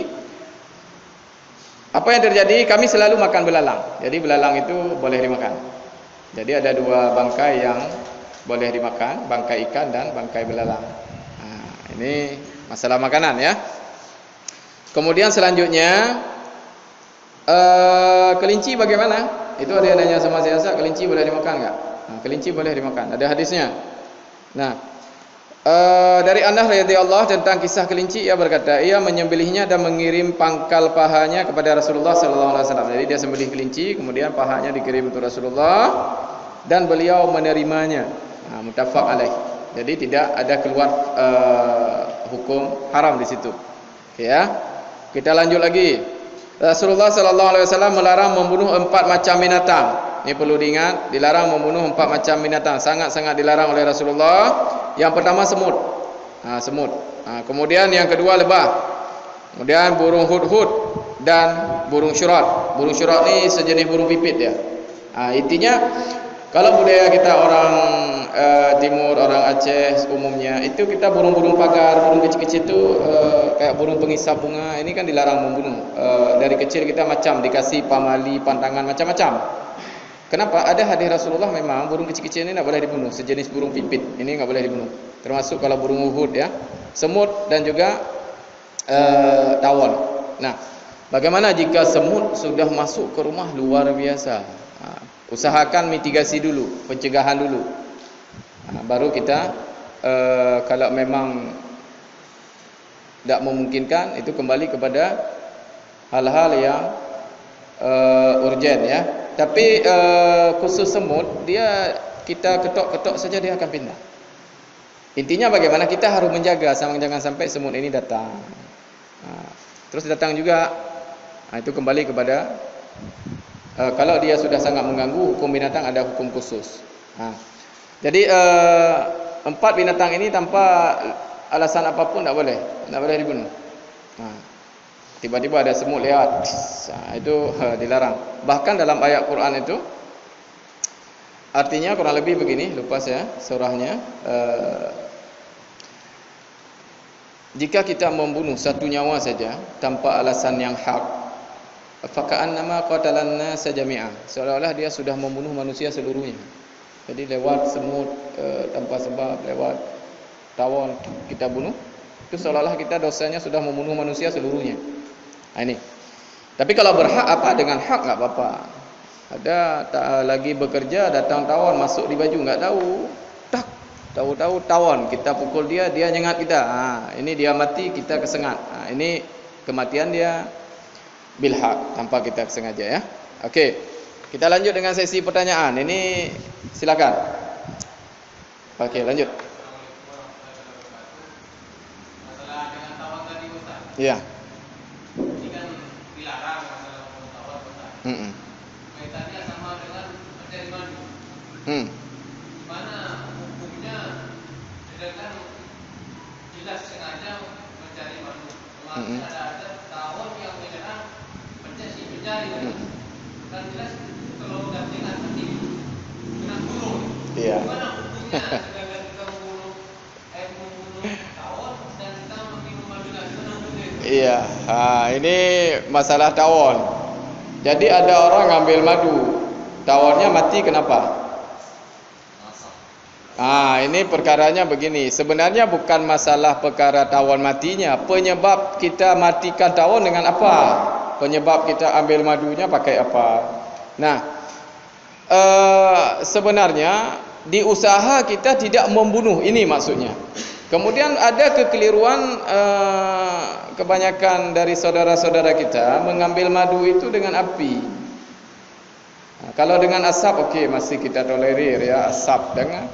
Apa yang terjadi? Kami selalu makan belalang. Jadi belalang itu boleh dimakan. Jadi ada 2 bangkai yang boleh dimakan, bangkai ikan dan bangkai belalang. Ini masalah makanan ya. Kemudian selanjutnya kelinci bagaimana? Itu ada yang nanya sama saya, kelinci boleh dimakan enggak? Kelinci boleh dimakan. Ada hadisnya. Nah, dari Anas radhiyallahu tentang kisah kelinci, ia berkata, ia menyembelihnya dan mengirim pangkal pahanya kepada Rasulullah sallallahu alaihi wasallam. Jadi dia sembelih kelinci, kemudian pahanya dikirim untuk Rasulullah dan beliau menerimanya. Muttafaq alaih. Jadi tidak ada keluar hukum haram di situ. Okey ya. Kita lanjut lagi. Rasulullah sallallahu alaihi wasallam melarang membunuh 4 macam binatang. Ini perlu diingat, dilarang membunuh 4 macam binatang. Sangat-sangat dilarang oleh Rasulullah. Yang pertama semut. Semut. Kemudian yang kedua lebah. Kemudian burung hudhud dan burung syurat. Burung syurat ni sejenis burung pipit dia. Intinya kalau budaya kita orang timur, orang Aceh umumnya, itu kita burung-burung pagar, burung kecil-kecil itu kayak burung pengisap bunga, ini kan dilarang membunuh. Dari kecil kita macam dikasih pamali, pantangan macam-macam. Kenapa? Ada hadis Rasulullah memang burung kecil-kecil ini tak boleh dibunuh, sejenis burung pipit. Ini enggak boleh dibunuh. Termasuk kalau burung uhud ya, semut dan juga tawon. Nah, bagaimana jika semut sudah masuk ke rumah luar biasa? Usahakan mitigasi dulu, pencegahan dulu. Baru kita kalau memang tak memungkinkan, itu kembali kepada hal-hal yang urgen ya. Tapi khusus semut, dia kita ketok-ketok saja dia akan pindah. Intinya bagaimana kita harus menjaga jangan sampai semut ini datang. Terus datang juga, itu kembali kepada kalau dia sudah sangat mengganggu, hukum binatang ada hukum khusus. Jadi 4 binatang ini tanpa alasan apapun tak boleh dibunuh. Tiba-tiba ada semut lewat, itu dilarang. Bahkan dalam ayat Quran itu artinya kurang lebih begini, lupa saya surahnya. Jika kita membunuh satu nyawa saja tanpa alasan yang hak, faka'annama qatalan nasa jami'a, seolah-olah dia sudah membunuh manusia seluruhnya. Jadi lewat semut tanpa sebab, lewat tawon kita bunuh, itu seolah-olah kita dosanya sudah membunuh manusia seluruhnya. Ini. Tapi kalau berhak apa, dengan hak enggak apa-apa. Ada lagi bekerja, datang tawon masuk di baju, enggak tahu. Tahu-tahu tawon, kita pukul dia, dia nyengat kita. Ini dia mati, kita kesengat. Ini kematian dia bil hak, tanpa kita sengaja ya. Okey. Kita lanjut dengan sesi pertanyaan. Ini silakan. Okey, lanjut. Masalah dengan tawon tadi Ustaz. Ya. Ini kan dilarang masalah tawon Ustaz. Kaitannya sama dengan materi mandi. Gimana hukumnya sedangkan jelas sengaja mencari madu. Kemarin ada tawon yang menyerang mencari. Dan jelas kalau udah jelas nanti kena bunuh. Iya. Gimana hukumnya sedangkan kita membunuh tawon dan kita minum madu lagi kena bunuh. Iya. Ini masalah tawon. Jadi ada orang ngambil madu, tawonnya mati, kenapa? Ini perkaranya begini. Sebenarnya bukan masalah perkara tawon matinya. Penyebab kita matikan tawon dengan apa? Penyebab kita ambil madunya pakai apa? Nah, sebenarnya di usaha kita tidak membunuh, ini maksudnya. Kemudian ada kekeliruan kebanyakan dari saudara-saudara kita mengambil madu itu dengan api. Kalau dengan asap, okey, masih kita tolerir ya, asap dengan.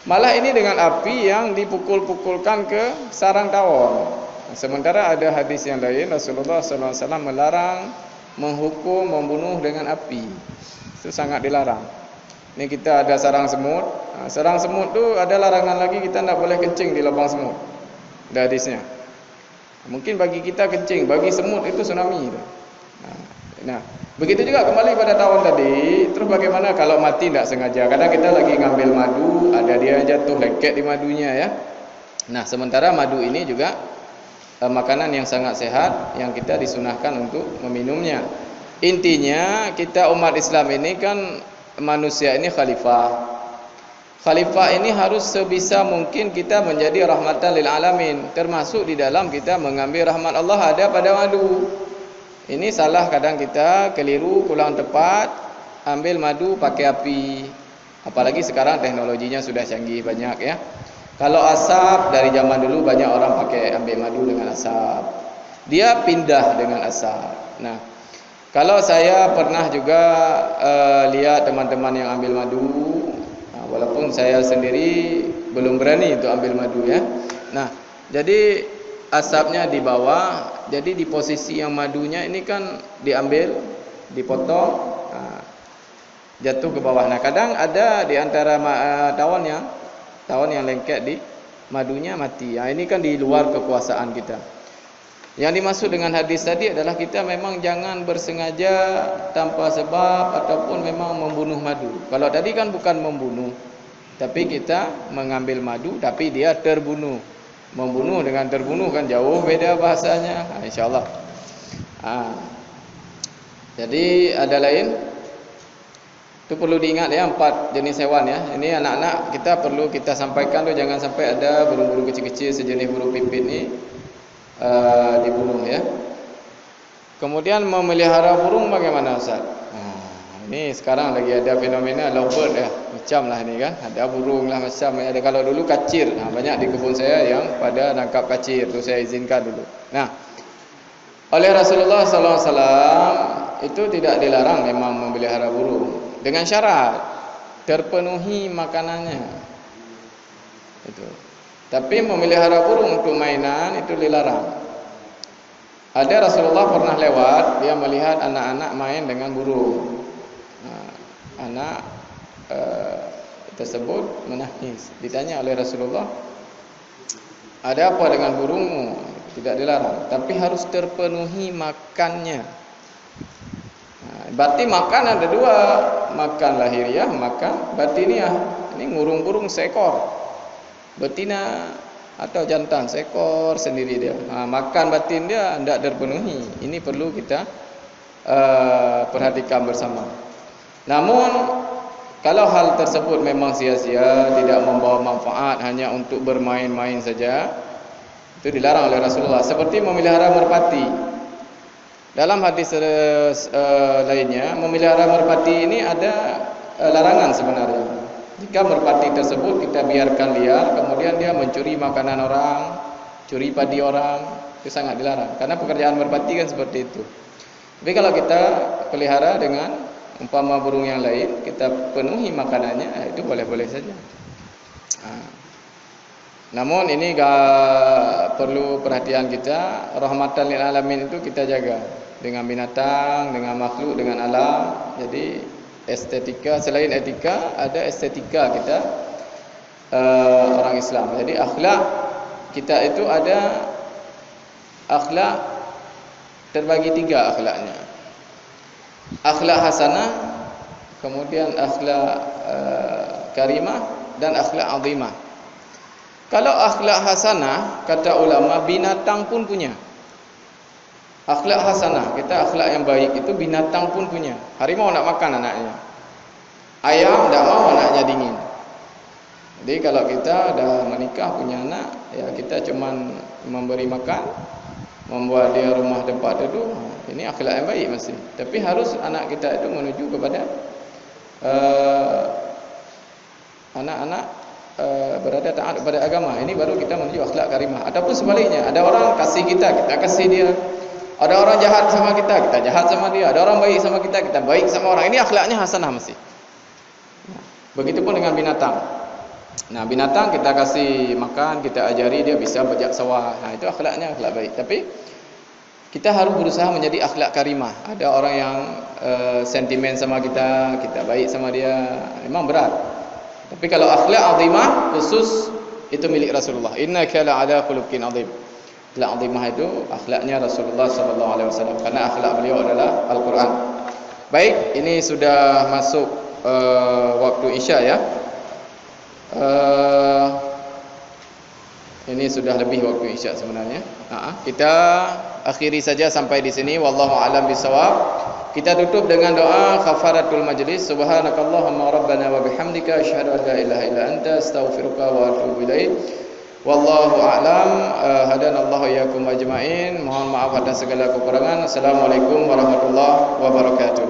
Malah ini dengan api yang dipukul-pukulkan ke sarang tawon. Sementara ada hadis yang lain, Rasulullah SAW melarang menghukum membunuh dengan api. Itu sangat dilarang. Ini kita ada sarang semut. Sarang semut tu ada larangan lagi, kita tak boleh kencing di lubang semut. Ada hadisnya. Mungkin bagi kita kencing, bagi semut itu tsunami. Nah, begitu juga kembali pada tawon tadi. Terus bagaimana kalau mati tidak sengaja? Kadang kita lagi ngambil madu, ada dia jatuh lengket di madunya ya. Nah, sementara madu ini juga makanan yang sangat sehat yang kita disunahkan untuk meminumnya. Intinya kita umat Islam ini kan manusia ini khalifah. Khalifah ini harus sebisa mungkin kita menjadi rahmatan lil alamin. Termasuk di dalam kita mengambil rahmat Allah ada pada madu. Ini salah kadang kita, keliru, kurang tepat, ambil madu pakai api. Apalagi sekarang teknologinya sudah canggih banyak ya. Kalau asap dari zaman dulu banyak orang pakai ambil madu dengan asap. Dia pindah dengan asap. Nah, kalau saya pernah juga lihat teman-teman yang ambil madu, walaupun saya sendiri belum berani untuk ambil madu ya. Nah, jadi asapnya di bawah, jadi di posisi yang madunya ini kan diambil, dipotong, jatuh ke bawah. Nah, kadang ada di antara tawon yang lengket di madunya mati. Ini kan di luar kekuasaan kita. Yang dimaksud dengan hadis tadi adalah kita memang jangan bersengaja tanpa sebab ataupun memang membunuh madu. Kalau tadi kan bukan membunuh, tapi kita mengambil madu tapi dia terbunuh. Membunuh dengan terbunuh kan jauh beda bahasanya. InsyaAllah. Jadi ada lain. Itu perlu diingat ya, 4 jenis hewan ya. Ini anak-anak kita perlu kita sampaikan tu, jangan sampai ada burung-burung kecil-kecil sejenis burung pipit ni dibunuh ya. Kemudian memelihara burung bagaimana Ustaz? Ini sekarang lagi ada fenomena lovebird ya. Macam lah ni kan. Ada burung lah macam ada. Kalau dulu kacir. Banyak di kebun saya yang pada nangkap kacir. Tu saya izinkan dulu. Nah, oleh Rasulullah SAW itu tidak dilarang memang memelihara burung. Dengan syarat terpenuhi makanannya. Itu. Tapi memelihara burung untuk mainan itu dilarang. Ada Rasulullah pernah lewat, dia melihat anak-anak main dengan burung. Anak tersebut menangis. Ditanya oleh Rasulullah, ada apa dengan burungmu? Tidak dilarang, tapi harus terpenuhi makannya. Berarti makan ada dua, makan lahiriah, makan batiniah. Ini ngurung-burung seekor, betina atau jantan seekor sendiri dia. Makan batin dia tidak terpenuhi. Ini perlu kita perhatikan bersama. Namun kalau hal tersebut memang sia-sia, tidak membawa manfaat, hanya untuk bermain-main saja, itu dilarang oleh Rasulullah. Seperti memelihara merpati. Dalam hadis lainnya, memelihara merpati ini ada larangan sebenarnya. Jika merpati tersebut kita biarkan liar, kemudian dia mencuri makanan orang, curi padi orang, itu sangat dilarang. Karena pekerjaan merpati kan seperti itu. Tapi kalau kita pelihara dengan umpama burung yang lain, kita penuhi makanannya, itu boleh-boleh saja. Namun ini perlu perhatian kita. Rahmatan lil alamin itu kita jaga dengan binatang, dengan makhluk, dengan alam. Jadi estetika, selain etika ada estetika kita orang Islam. Jadi akhlak kita itu ada akhlak terbagi 3 akhlaknya. Akhlak hasanah, kemudian akhlak karimah dan akhlak azimah. Kalau akhlak hasanah, kata ulama, binatang pun punya. Akhlak hasanah, kita akhlak yang baik itu binatang pun punya. Harimau nak makan anaknya, ayam tak mau anaknya dingin. Jadi kalau kita dah menikah punya anak, ya kita cuman memberi makan, membuat dia rumah tempat duduk, ini akhlak yang baik mesti. Tapi harus anak kita itu menuju kepada anak-anak berada taat kepada agama. Ini baru kita menuju akhlak karimah. Ataupun sebaliknya, ada orang kasih kita, kita kasih dia. Ada orang jahat sama kita, kita jahat sama dia. Ada orang baik sama kita, kita baik sama orang. Ini akhlaknya hasanah mesti. Begitupun dengan binatang. Nah, binatang kita kasih makan, kita ajari dia bisa bajak sawah. Nah, itu akhlaknya akhlak baik. Tapi kita harus berusaha menjadi akhlak karimah. Ada orang yang sentimen sama kita, kita baik sama dia, memang berat. Tapi kalau akhlak azimah khusus itu milik Rasulullah. Innaka la'ala khuluqin azim. Akhlak azimah itu akhlaknya Rasulullah sallallahu alaihi wasallam, karena akhlak beliau adalah Al-Quran. Baik, ini sudah masuk waktu Isya ya. Ini sudah lebih waktu Isya sebenarnya. Kita akhiri saja sampai di sini. Wallahu a'lam bishawab. Kita tutup dengan doa kafaratul majlis. Subhanakallahumma rabbana wa bihamdika asyhadu an la ilaha illa anta astaghfiruka wa atubu ilaik. Wallahu a'lam. Hadanallahu iyyakum ajmain. Mohon maaf atas segala kekurangan. Assalamualaikum warahmatullahi wabarakatuh.